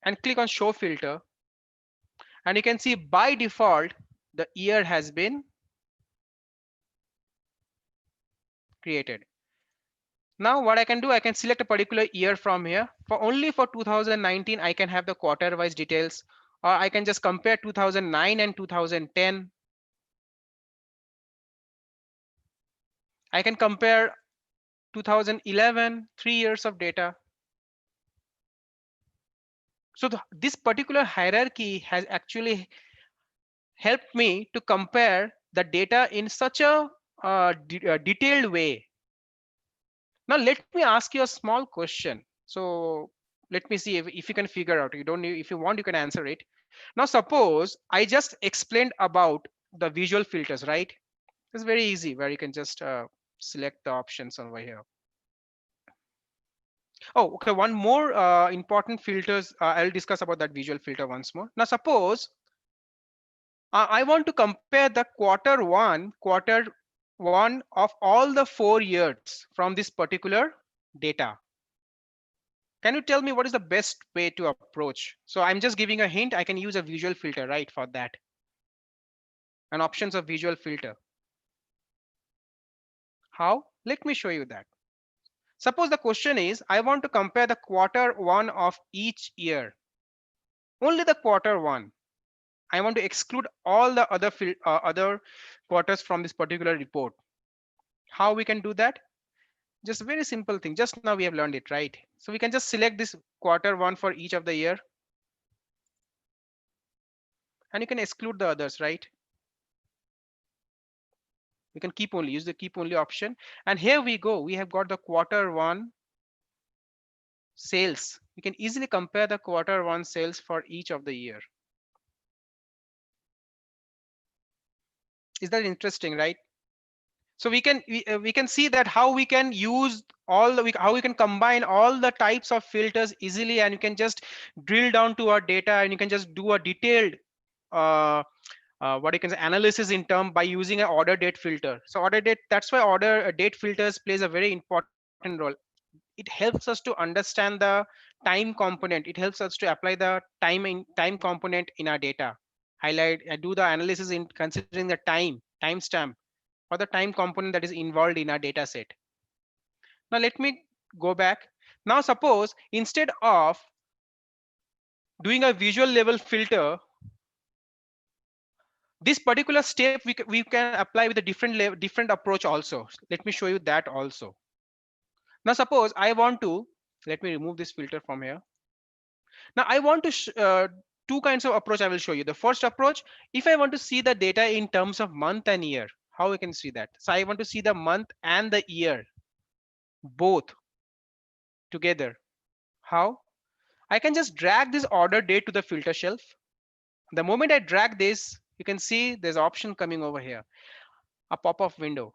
and click on show filter, and you can see by default the year has been created. Now what I can do, I can select a particular year from here. For only for 2019, I can have the quarter wise details, or I can just compare 2009 and 2010. I can compare 2011, 3 years of data. So this particular hierarchy has actually helped me to compare the data in such a detailed way. Now let me ask you a small question. So let me see if you can figure out. You don't need, if you want, you can answer it. Now suppose I just explained about the visual filters, right? It's very easy where you can just select the options over here. Oh, okay. One more important filters. I'll discuss about that visual filter once more. Now suppose I want to compare the quarter one of all the 4 years from this particular data. Can you tell me what is the best way to approach? So I'm just giving a hint. I can use a visual filter, right, for that. And options of visual filter. How? Let me show you that. Suppose the question is, I want to compare the quarter one of each year. Only the quarter one. I want to exclude all the other quarters from this particular report. How we can do that? Just a very simple thing. Just now we have learned it, right? So we can just select this quarter one for each of the year, and you can exclude the others, right? We can keep only, use the keep only option. And here we go. We have got the quarter one sales. We can easily compare the quarter one sales for each of the year. Is that interesting, right? So we can see that how we can use all the how we can combine all the types of filters easily, and you can just drill down to our data, and you can just do a detailed what you can say analysis in term by using an order date filter. So order date, that's why order date filters plays a very important role. It helps us to understand the time component. It helps us to apply the time component in our data. Highlight, do the analysis in considering the timestamp or the time component that is involved in our data set. Now let me go back. Now suppose instead of doing a visual level filter, this particular step we can apply with a different approach also. Let me show you that also. Now suppose I want to, let me remove this filter from here. Now I want to two kinds of approach I will show you. The first approach, if I want to see the data in terms of month and year, how we can see that? So I want to see the month and the year both together. How? I can just drag this order date to the filter shelf. The moment I drag this, you can see there's an option coming over here, a pop-up window.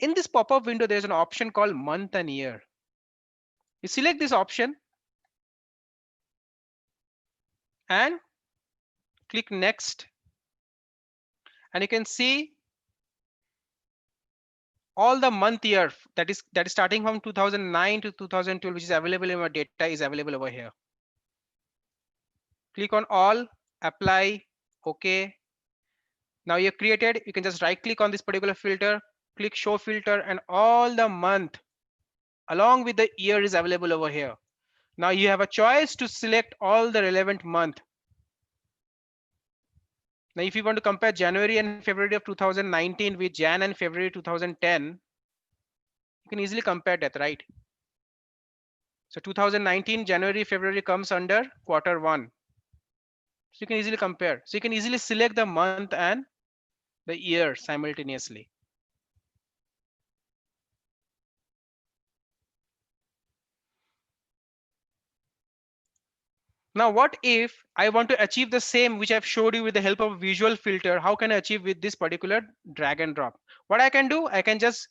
In this pop-up window, there's an option called month and year. You select this option and click next, and you can see all the month year that is starting from 2009 to 2012, which is available in our data, is available over here. Click on all, apply, okay. Now you're created. You can just right click on this particular filter, click show filter, and all the month along with the year is available over here. Now you have a choice to select all the relevant month. Now if you want to compare January and February of 2019 with Jan and February 2010, you can easily compare that, right? So 2019 January February comes under quarter one, so you can easily compare. So you can easily select the month and the year simultaneously. Now what if I want to achieve the same which I've showed you with the help of a visual filter? How can I achieve with this particular drag and drop? What I can do, I can just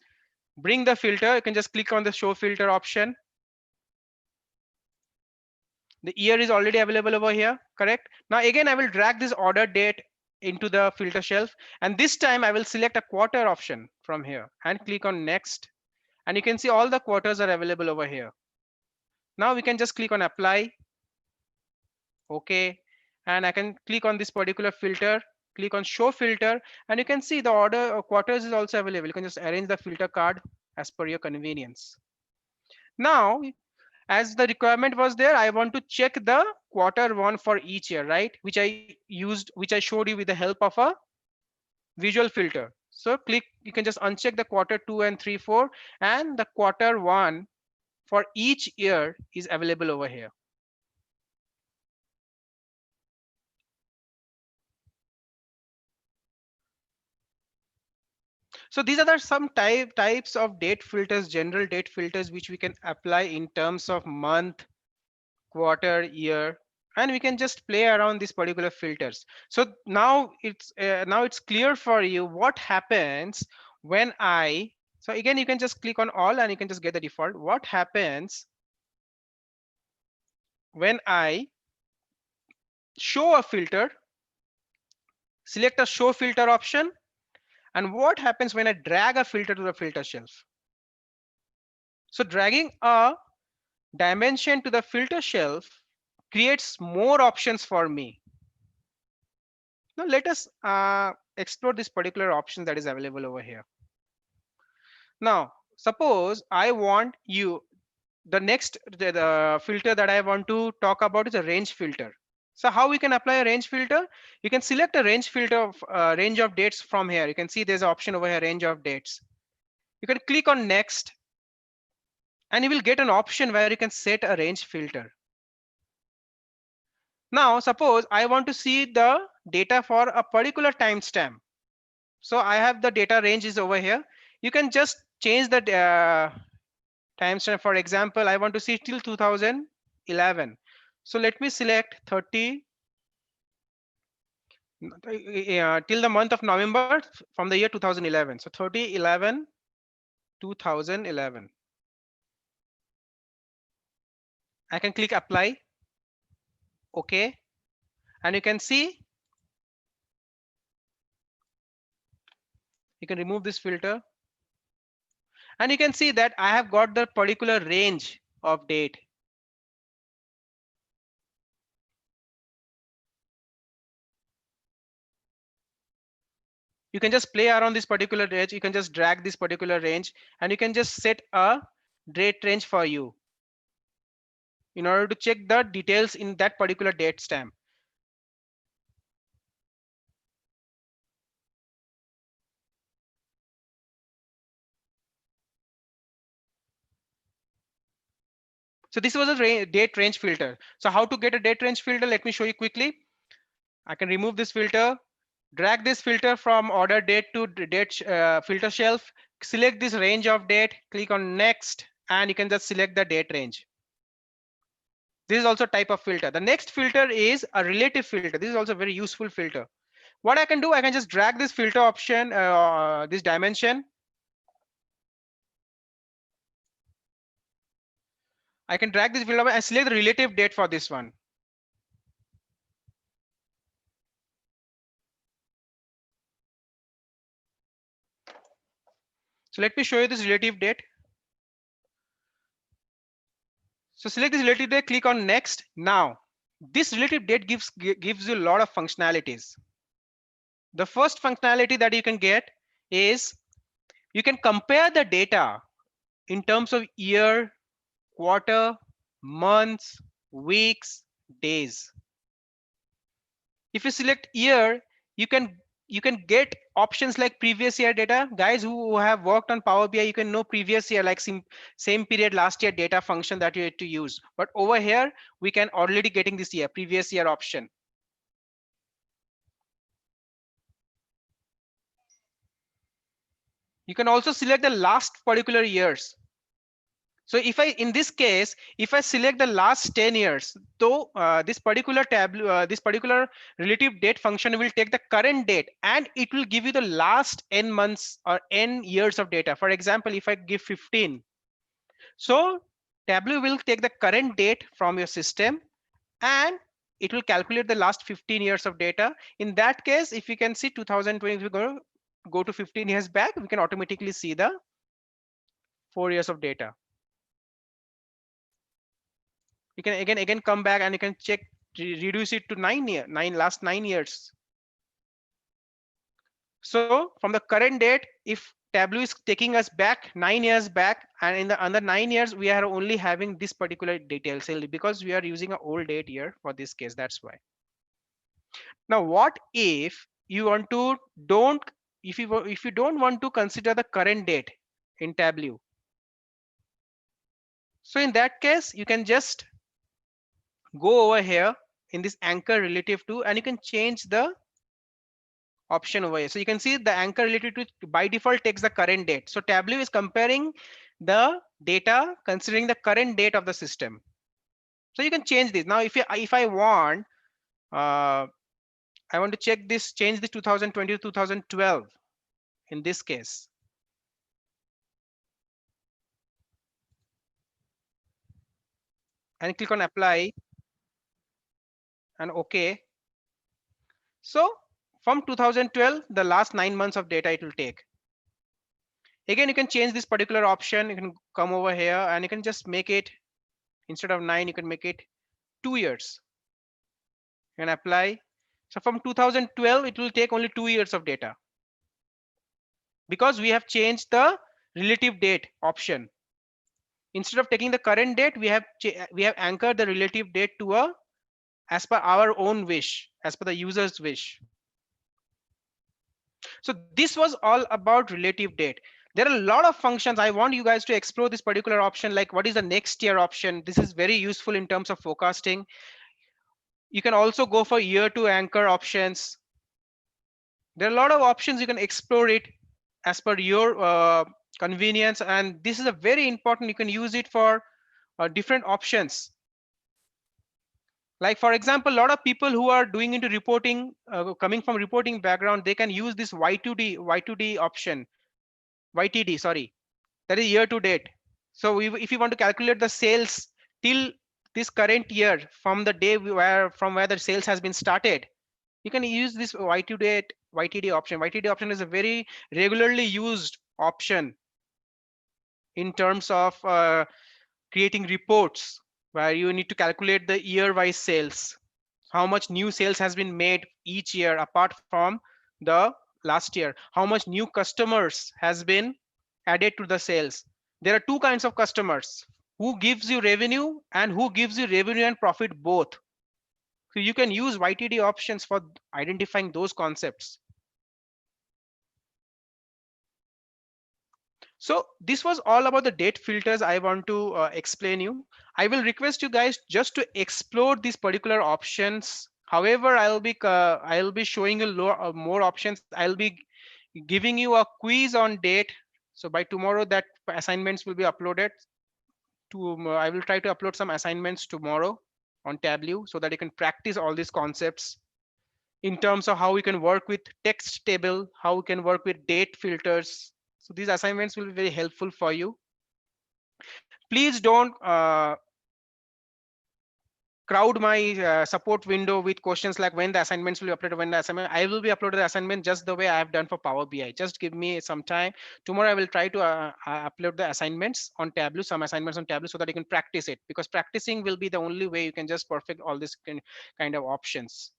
bring the filter, you can just click on the show filter option. The year is already available over here, correct? Now again, I will drag this order date into the filter shelf, and this time I will select a quarter option from here and click on next, and you can see all the quarters are available over here. Now we can just click on apply, okay, and I can click on this particular filter, click on show filter, and you can see the order quarters is also available. You can just arrange the filter card as per your convenience. Now, as the requirement was there, I want to check the quarter one for each year, right? Which I showed you with the help of a visual filter. So click, you can just uncheck the quarter 2 and 3, 4, and the quarter one for each year is available over here. So these are some types of date filters, general date filters, which we can apply in terms of month, quarter, year, and we can just play around these particular filters. So now it's clear for you what happens when I. So again, you can just click on all, and you can just get the default. What happens when I show a filter, select a show filter option, and what happens when I drag a filter to the filter shelf? So dragging a dimension to the filter shelf creates more options for me. Now let us explore this particular option that is available over here. Now, suppose I want you, the filter that I want to talk about is a range filter. So how we can apply a range filter? You can select a range filter of range of dates from here. You can see there's an option over here, range of dates. You can click on next, and you will get an option where you can set a range filter. Now, suppose I want to see the data for a particular timestamp. So I have the data range is over here. You can just change the timestamp. For example, I want to see till 2011. So let me select 30 till the month of November from the year 2011. So 30/11 2011. I can click apply, okay, and you can see, you can remove this filter, and you can see that I have got the particular range of date. You can just play around this particular range. You can just drag this particular range, and you can just set a date range for you in order to check the details in that particular date stamp. So this was a date range filter. So how to get a date range filter? Let me show you quickly. I can remove this filter, drag this filter from order date to date filter shelf, select this range of date, click on next, and you can just select the date range. This is also type of filter. The next filter is a relative filter. This is also a very useful filter. What I can do, I can just drag this filter option, this dimension. I can drag this filter and select the relative date for this one. So let me show you this relative date. So select this relative date, click on next. Now, this relative date gives you a lot of functionalities. The first functionality that you can get is you can compare the data in terms of year, quarter, months, weeks, days. If you select year, you can get options like previous year data. Guys who have worked on Power BI, you can know previous year, like same period last year data function that you had to use. But over here, we can already getting this year, previous year option. You can also select the last particular years. So if I, in this case, if I select the last 10 years, though this particular tableau, this particular relative date function will take the current date and it will give you the last n months or n years of data. For example, if I give 15, so Tableau will take the current date from your system and it will calculate the last 15 years of data. In that case, if you can see 2020, if we go to 15 years back, we can automatically see the 4 years of data. You can again come back and you can check, reduce it to 9 years. So from the current date, if Tableau is taking us back 9 years back, and in the under 9 years, we are only having this particular detail cell because we are using an old date here for this case. That's why. Now, what if you want to don't if you don't want to consider the current date in Tableau? So in that case, you can just go over here in this anchor relative to, and you can change the option over here. So you can see the anchor related to by default takes the current date. So Tableau is comparing the data considering the current date of the system. So you can change this. Now, if I want, I want to check this, change this 2020 to 2012 in this case. And click on apply and OK. So from 2012, the last 9 months of data it will take. Again, you can change this particular option. You can come over here and you can just make it, instead of 9, you can make it 2 years. You can apply. So from 2012, it will take only 2 years of data because we have changed the relative date option. Instead of taking the current date, we have anchored the relative date to a as per our own wish, as per the user's wish. So this was all about relative date. There are a lot of functions. I want you guys to explore this particular option, like what is the next year option. This is very useful in terms of forecasting. You can also go for year to anchor options. There are a lot of options. You can explore it as per your convenience, and this is a very important. You can use it for different options. Like for example, a lot of people who are doing into reporting, coming from reporting background, they can use this Y2D option, YTD, sorry, that is year to date. So if you want to calculate the sales till this current year from the day from where the sales has been started, you can use this YTD option. YTD option is a very regularly used option in terms of creating reports where you need to calculate the year-wise sales, how much new sales has been made each year apart from the last year, how much new customers has been added to the sales. There are two kinds of customers, who gives you revenue and who gives you revenue and profit both. So you can use YTD options for identifying those concepts. So this was all about the date filters I want to explain you. I will request you guys just to explore these particular options. However, I'll be showing you more options. I'll be giving you a quiz on date. So by tomorrow, that assignments will be uploaded. I will try to upload some assignments tomorrow on Tableau so that you can practice all these concepts in terms of how we can work with text table, how we can work with date filters. So these assignments will be very helpful for you. Please don't crowd my support window with questions like when the assignments will be uploaded, when the assignment. I will be uploaded the assignment just the way I have done for Power BI. Just give me some time. Tomorrow I will try to upload the assignments on Tableau, some assignments on Tableau, so that you can practice it, because practicing will be the only way you can just perfect all this kind of options.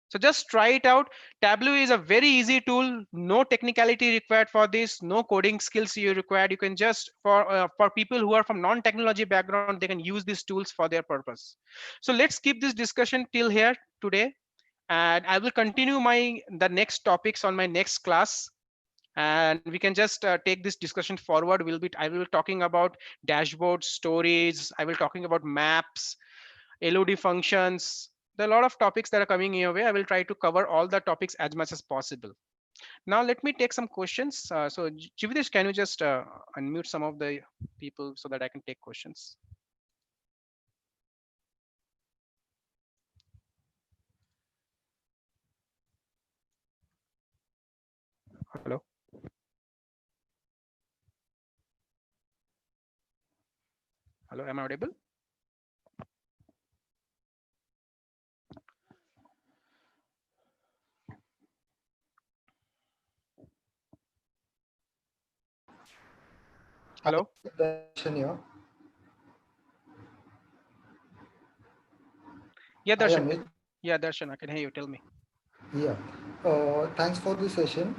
So just try it out. Tableau is a very easy tool. No technicality required for this. No coding skills you required. You can just for people who are from non-technology background, they can use these tools for their purpose. So let's keep this discussion till here today, and I will continue the next topics on my next class. And we can just take this discussion forward. I will be talking about dashboards, stories. I will talking about maps, LOD functions. There are a lot of topics that are coming your way. I will try to cover all the topics as much as possible. Now let me take some questions. So Jivitesh, can you just unmute some of the people so that I can take questions? Hello. Hello, am I audible? Hello. Darshan here. Yeah, Hi Darshan. Amit. Yeah, Darshan, I can hear you. Tell me. Yeah. Thanks for the session.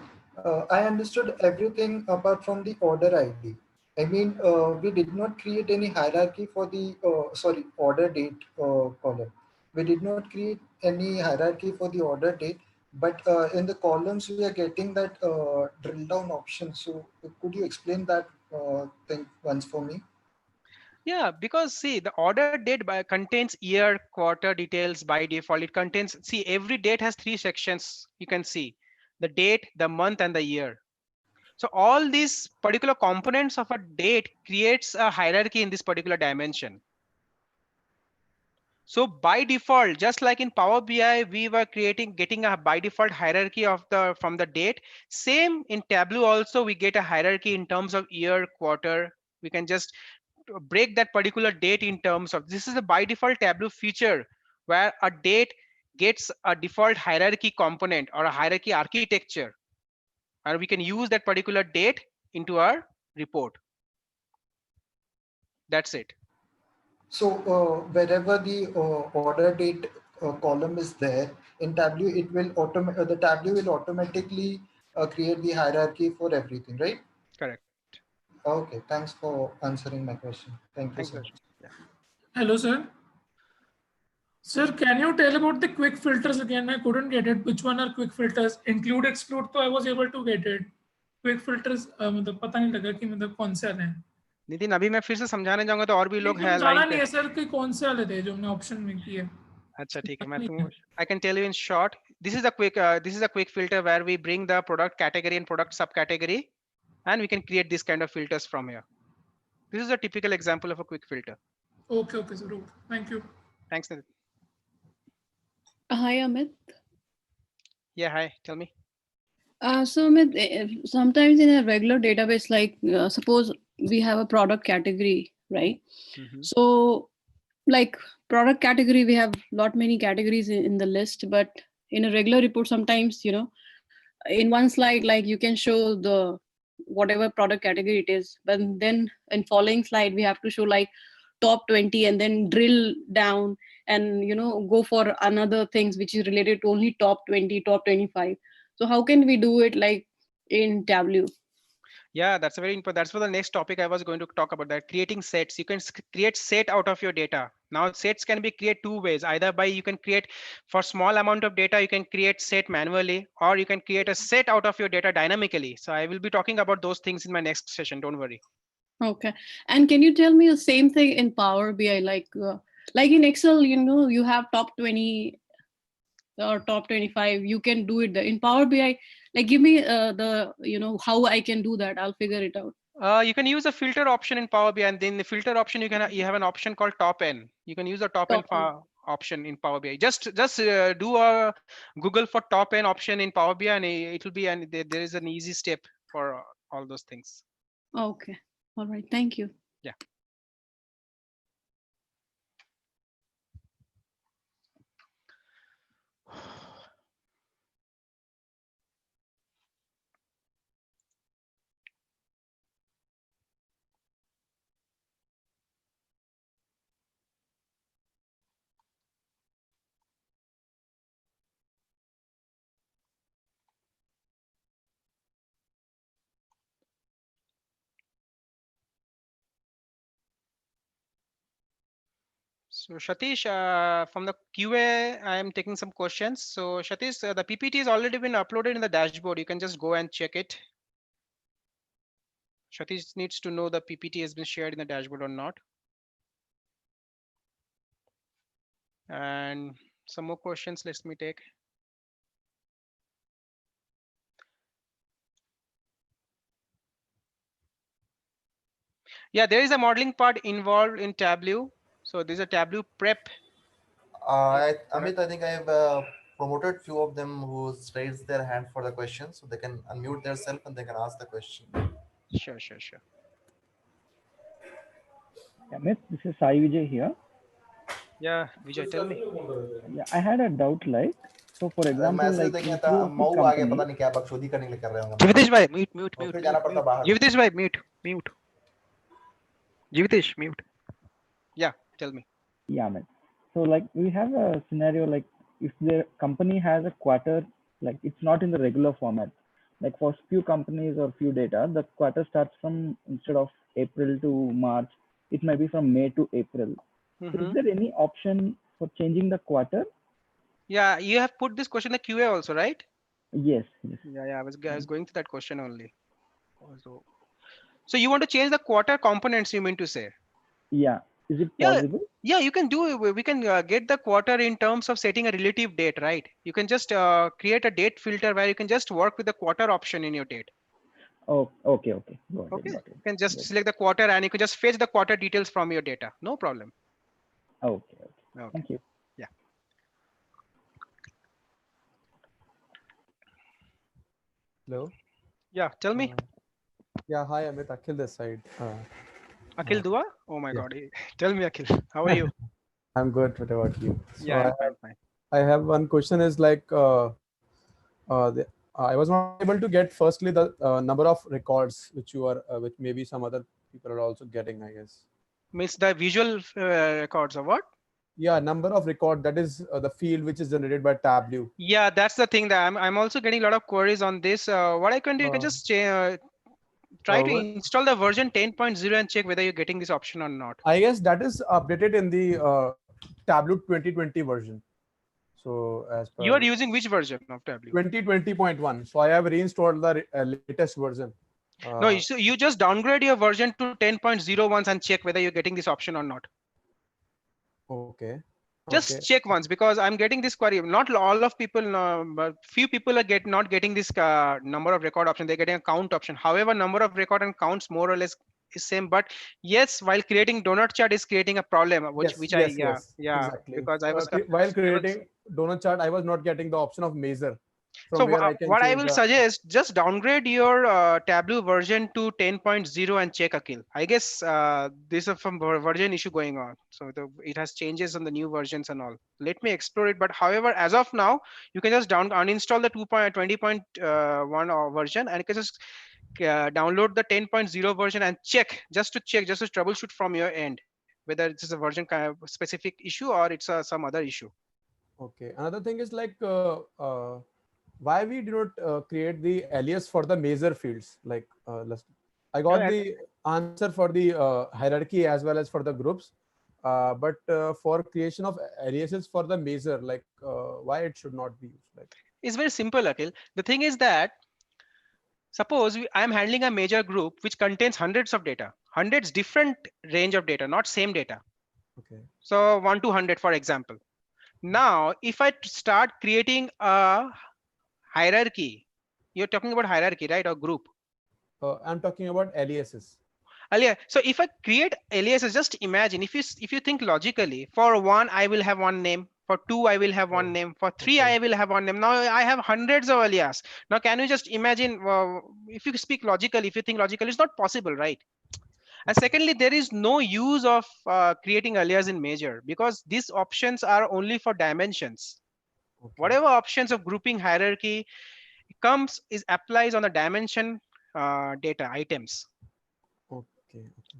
I understood everything apart from the order ID. I mean, we did not create any hierarchy for the order date column. We did not create any hierarchy for the order date, but in the columns we are getting that drill down option. So could you explain that thing once for me? Yeah, because see, the order date contains year, quarter details by default. It contains, see, every date has three sections. You can see the date, the month, and the year. So all these particular components of a date creates a hierarchy in this particular dimension. So by default, just like in Power BI, we were getting a by default hierarchy of the from the date. Same in Tableau also, we get a hierarchy in terms of year, quarter. We can just break that particular date in terms of, this is a by default Tableau feature where a date gets a default hierarchy component or a hierarchy architecture, and we can use that particular date into our report. That's it. So wherever the order date column is there in Tableau, the Tableau will automatically create the hierarchy for everything, right? Correct. Okay, thanks for answering my question. Thank you Thanks, so Darshan. much. Yeah. Hello, sir. Sir, can you tell about the quick filters again? I couldn't get it. Which one are quick filters? Include, exclude, तो I was able to get it. Quick filters मतलब पता नहीं लगा कि मतलब कौन से वाले हैं. नितिन, अभी मैं फिर से समझाने जाऊंगा तो और भी नहीं लोग हैं समझाना लाइन नहीं पे। है सर कि कौन से वाले थे जो हमने ऑप्शन में किए. अच्छा ठीक है, मैं नहीं तुम, है. I can tell you in short. This is a quick filter where we bring the product category and product subcategory, and we can create this kind of filters from here. This is a typical example of a quick filter. Okay, okay, sir. Okay. Thank you. Thanks, Nitin. Hi, Amit. Yeah, hi. Tell me. So, Amit, sometimes in a regular database, like suppose we have a product category, right? Mhm. So, like product category, we have lot many categories in the list, but in a regular report, sometimes in one slide, like you can show the whatever product category it is, but then in following slide we have to show like top 20 and then drill down and go for another things which is related to only top 20, top 25. So how can we do it like in Tableau? Yeah, that's a very important. That's for the next topic I was going to talk about, that creating sets. You can create set out of your data. Now sets can be created two ways. Either by, you can create for small amount of data, you can create set manually, or you can create a set out of your data dynamically. So I will be talking about those things in my next session. Don't worry. Okay. And can you tell me the same thing in Power BI, like in Excel, you have top 20 or top 25, you can do it there. In Power BI, like give me the how I can do that, I'll figure it out. You can use a filter option in Power BI, and then the filter option, you have an option called top N. You can use the top N Top one. option in Power BI. Just do a Google for top N option in Power BI, and it will be, and there is an easy step for all those things. Okay, all right, thank you. Yeah. So Shatish, from the QA, I am taking some questions. So Shatish, the PPT has already been uploaded in the dashboard. You can just go and check it. Shatish needs to know the PPT has been shared in the dashboard or not. And some more questions, let me take. Yeah, there is a modeling part involved in Tableau. So there's a Tableau prep. Amit, I think I have promoted few of them who raised their hand for the question, so they can unmute themselves and they can ask the question. Sure, sure, sure. Amit, this is Sai Vijay here. Yeah, Vijay, tell me. Yeah, I had a doubt like, so for example, message like देखें if था you are a Mau आ गया, company, पता नहीं क्या बकचोदी करने के लिए कर रहे होंगे। Jivitesh bhai, mute, mute, और mute, फिर mute, जाना पड़ता mute. बाहर। Jivitesh bhai, mute, mute. Jivitesh, mute. Yeah, tell me. yeah, Amit. So like we have a scenario like if the company has a quarter, like it's not in the regular format. Like for few companies or few data, the quarter starts from instead of April to March, it might be from May to April. So is there any option for changing the quarter? Yeah, you have put this question in the QA also, right? Yes, yes. Yeah, I was going to that question only. So you want to change the quarter components, you mean to say? Yeah. Is it Yeah, possible? yeah, you can do it. We can get the quarter in terms of setting a relative date, right? You can just create a date filter where you can just work with the quarter option in your date. Oh, okay, okay. Got Okay, it, got it. you can just Got it. select the quarter and you can just fetch the quarter details from your data. No problem. Okay, okay. Okay. Thank you. Yeah. Hello. Yeah, tell me. Yeah, hi Amit, Akhil this side. Akhil Dua? Oh my yeah. God. Tell me, Akhil, how are you? I'm good. What about you? So Yeah, I'm fine, fine. I have one question is like, I was not able to get firstly the number of records which you are, which maybe some other people are also getting, I guess. Means the visual records or what? Yeah, number of record, that is the field which is generated by Tableau. Yeah, that's the thing that I'm also getting a lot of queries on this. What I can do, you can just try to what? install the version 10.0 and check whether you're getting this option or not. I guess that is updated in the Tableau 2020 version. So as per You are using which version of Tableau? 2020.1. So I have reinstalled the latest version. No, you just downgrade your version to 10.0 once and check whether you're getting this option or not. Okay. Just check once, because I'm getting this query. Not all of people, but few people are not getting this number of record option. They're getting a count option. However, number of record and counts more or less is same. But yes, while creating donut chart is creating a problem, which yes, yeah, exactly. because I was While creating donut chart, I was not getting the option of measure. So From where I can what I change will the, suggest, just downgrade your Tableau version to 10.0 and check Akhil. I guess this is some version issue going on. So it has changes on the new versions and all. Let me explore it. But however, as of now, you can just uninstall the 2.20.1 version and you can just download the 10.0 version and check, just to troubleshoot from your end, whether it's a version kind of specific issue or it's some other issue. okay. Another thing is like, why we do not create the alias for the measure fields? Like, I got the answer for the hierarchy as well as for the groups. But for creation of aliases for the measure, like why it should not be used? Like, It's very simple, Akhil. The thing is that suppose I'm handling a major group which contains hundreds of data, hundreds different range of data, not same data. okay. So 1 to 100, for example. Now, if I start creating a hierarchy, you're talking about hierarchy, right? Or group. I'm talking about aliases. So if I create aliases, just imagine if you think logically, for 1 I will have one name, for 2 I will have one name, for 3 I will have one name. Now I have hundreds of alias. Now can you just imagine, if you speak logically, if you think logically, it's not possible, right? And secondly, there is no use of creating alias in Major, because these options are only for dimensions. Okay. Whatever options of grouping hierarchy applies on the dimension data items.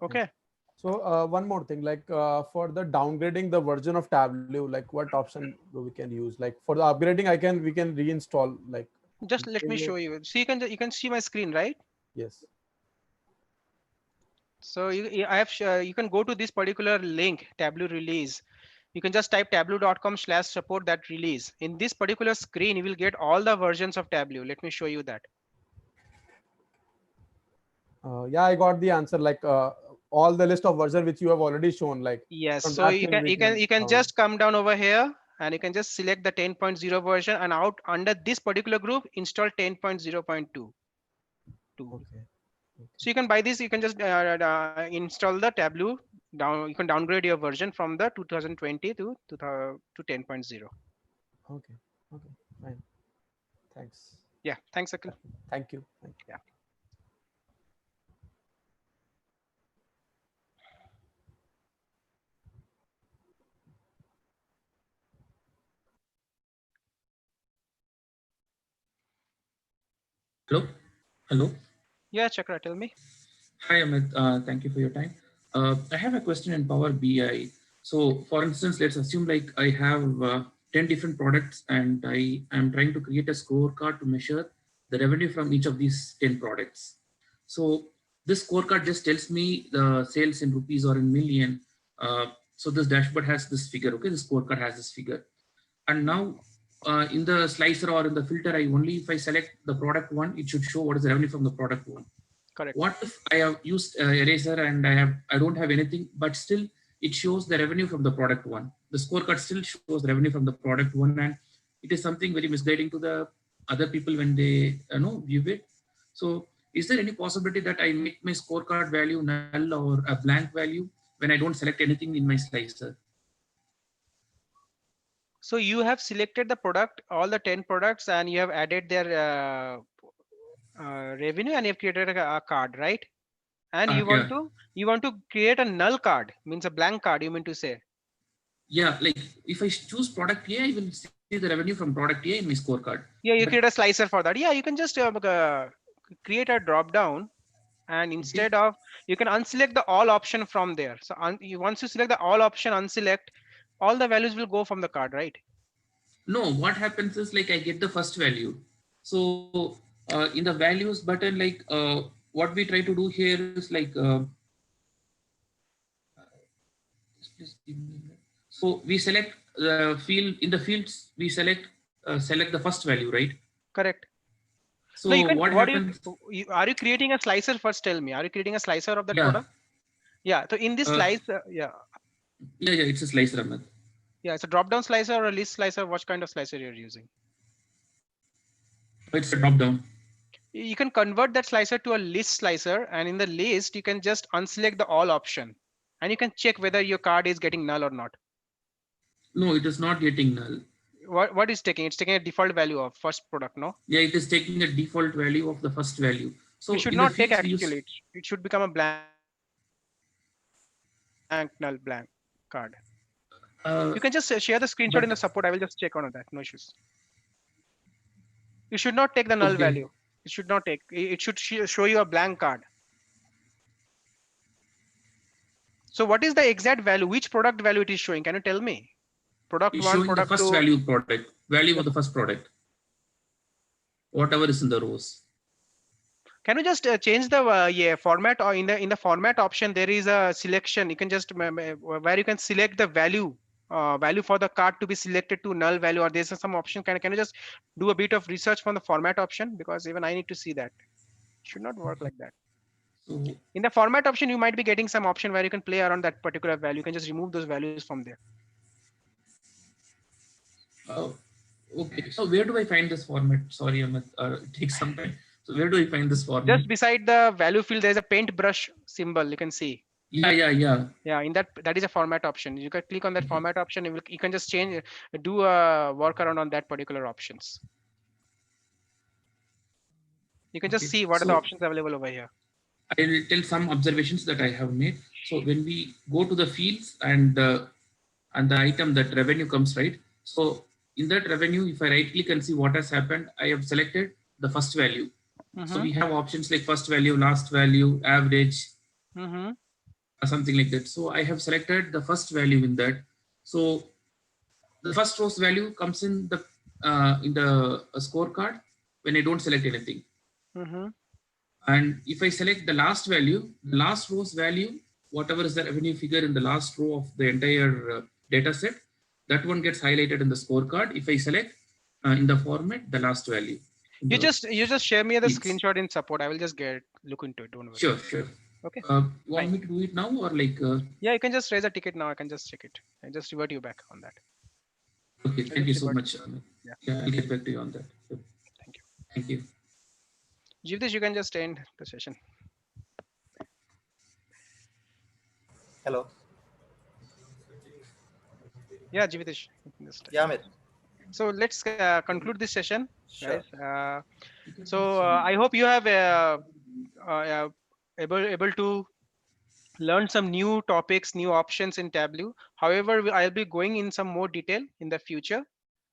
Okay. So one more thing, like for the downgrading the version of Tableau, like what option we can use? Like for the upgrading, we can reinstall. Like, just let me show you. So you can see my screen, right? Yes. So you can go to this particular link, Tableau release. You can just type tableau.com/support that release. In this particular screen, you will get all the versions of Tableau. Let me show you that. Yeah, I got the answer. Like all the list of version which you have already shown. Like, yes. So you can just come down over here and you can just select the 10.0 version, and out under this particular group, install 10.0.2. Okay. So you can buy this, you can just install the Tableau down, you can downgrade your version from the 2020 to 10.0. Okay. Okay. Fine. Thanks. Yeah, thanks, Akhil. Thank you. Thank you. Yeah. Hello. Hello. Yeah, Chakra, tell me. Hi, Amit. Thank you for your time. I have a question in Power BI. So, for instance, let's assume like I have 10 different products and I am trying to create a scorecard to measure the revenue from each of these 10 products. So, this scorecard just tells me the sales in rupees or in million. So, this dashboard has this figure. Okay, the scorecard has this figure. And now in the slicer or in the filter, if I select the product one, it should show what is the revenue from the product one. Correct. What if I have used eraser and I don't have anything, but still it shows the revenue from the product one. The scorecard still shows the revenue from the product one, and it is something very misguiding to the other people when they view it. So is there any possibility that I make my scorecard value null or a blank value when I don't select anything in my slicer? So you have selected the product, all the 10 products, and you have added their revenue, and you have created a card, right? And you want to create a null card, means a blank card, you mean to say? Yeah, like if I choose product A, I will see the revenue from product A in my scorecard. Yeah, you create a slicer for that. Yeah, you can just create a drop down, and instead of, you can unselect the all option from there. So once you select the all option, unselect, all the values will go from the card, right? No, what happens is like I get the first value. So in the values button, like what we try to do here is like, just give me a minute. So we select the field, in the fields, we select the first value, right? Correct. So No, you can, what happens? are you creating a slicer first? Tell me, are you creating a slicer of that Yeah. product? Yeah. So in this slice, Yeah, it's a slicer, Ahmed. Yeah, it's a drop down slicer or a list slicer. What kind of slicer you're using? It's a drop down. You can convert that slicer to a list slicer, and in the list, you can just unselect the all option, and you can check whether your card is getting null or not. No, it is not getting null. What is taking? It's taking a default value of first product, no? Yeah, it is taking a default value of the first value. So it should not take actually. It should become a blank null blank card. You can just share the screenshot in the support. I will just check on that. No issues. You should not take the null value. It should not take. It should show you a blank card. So what is the exact value? Which product value it is showing? Can you tell me? Product it's one, showing product the first two. Value of the first product. Whatever is in the rows. Can you just change the format, or in the format option there is a selection. You can just where you can select the value for the card to be selected to null value, or there's some option. Can you just do a bit of research from the format option, because even I need to see that. It should not work like that. So in the format option, you might be getting some option where you can play around that particular value. You can just remove those values from there. Okay, so where do I find this format? Sorry, Amit, it takes some time. So where do I find this format? Just beside the value field, there's a paintbrush symbol. You can see. Yeah, in that is a format option. You can click on that format option. You can just change, do a workaround on that particular options. You can just see what are the options available over here. I will tell some observations that I have made. So when we go to the fields and the item that revenue comes, right? So in that revenue, if I right click and see what has happened, I have selected the first value. So we have options like first value, last value, average, something like that. So I have selected the first value in that. So the first row's value comes in the scorecard when I don't select anything. And if I select the last value, the last row's value, whatever is the revenue figure in the last row of the entire data set, that one gets highlighted in the scorecard. If I select in the format, the last value. You just share me the screenshot in support. I will just look into it. Don't worry. Sure. Okay. You want me to do it now or like? Yeah, you can just raise a ticket now. I can just check it and just revert you back on that. Okay, thank you so much. Yeah, I'll get back to you on that. Thank you. Thank you. Jivdesh, you can just end the session. Hello. Yeah, Jivitesh. you can just- Yeah, Amit. So let's conclude this session, Sure. guys. So I hope you have able to learn some new topics, new options in Tableau. However, I'll be going in some more detail in the future,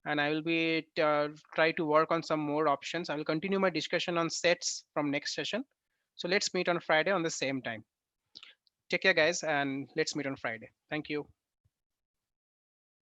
and I will be try to work on some more options. I will continue my discussion on sets from next session. So let's meet on Friday on the same time. Take care, guys, and let's meet on Friday. Thank you.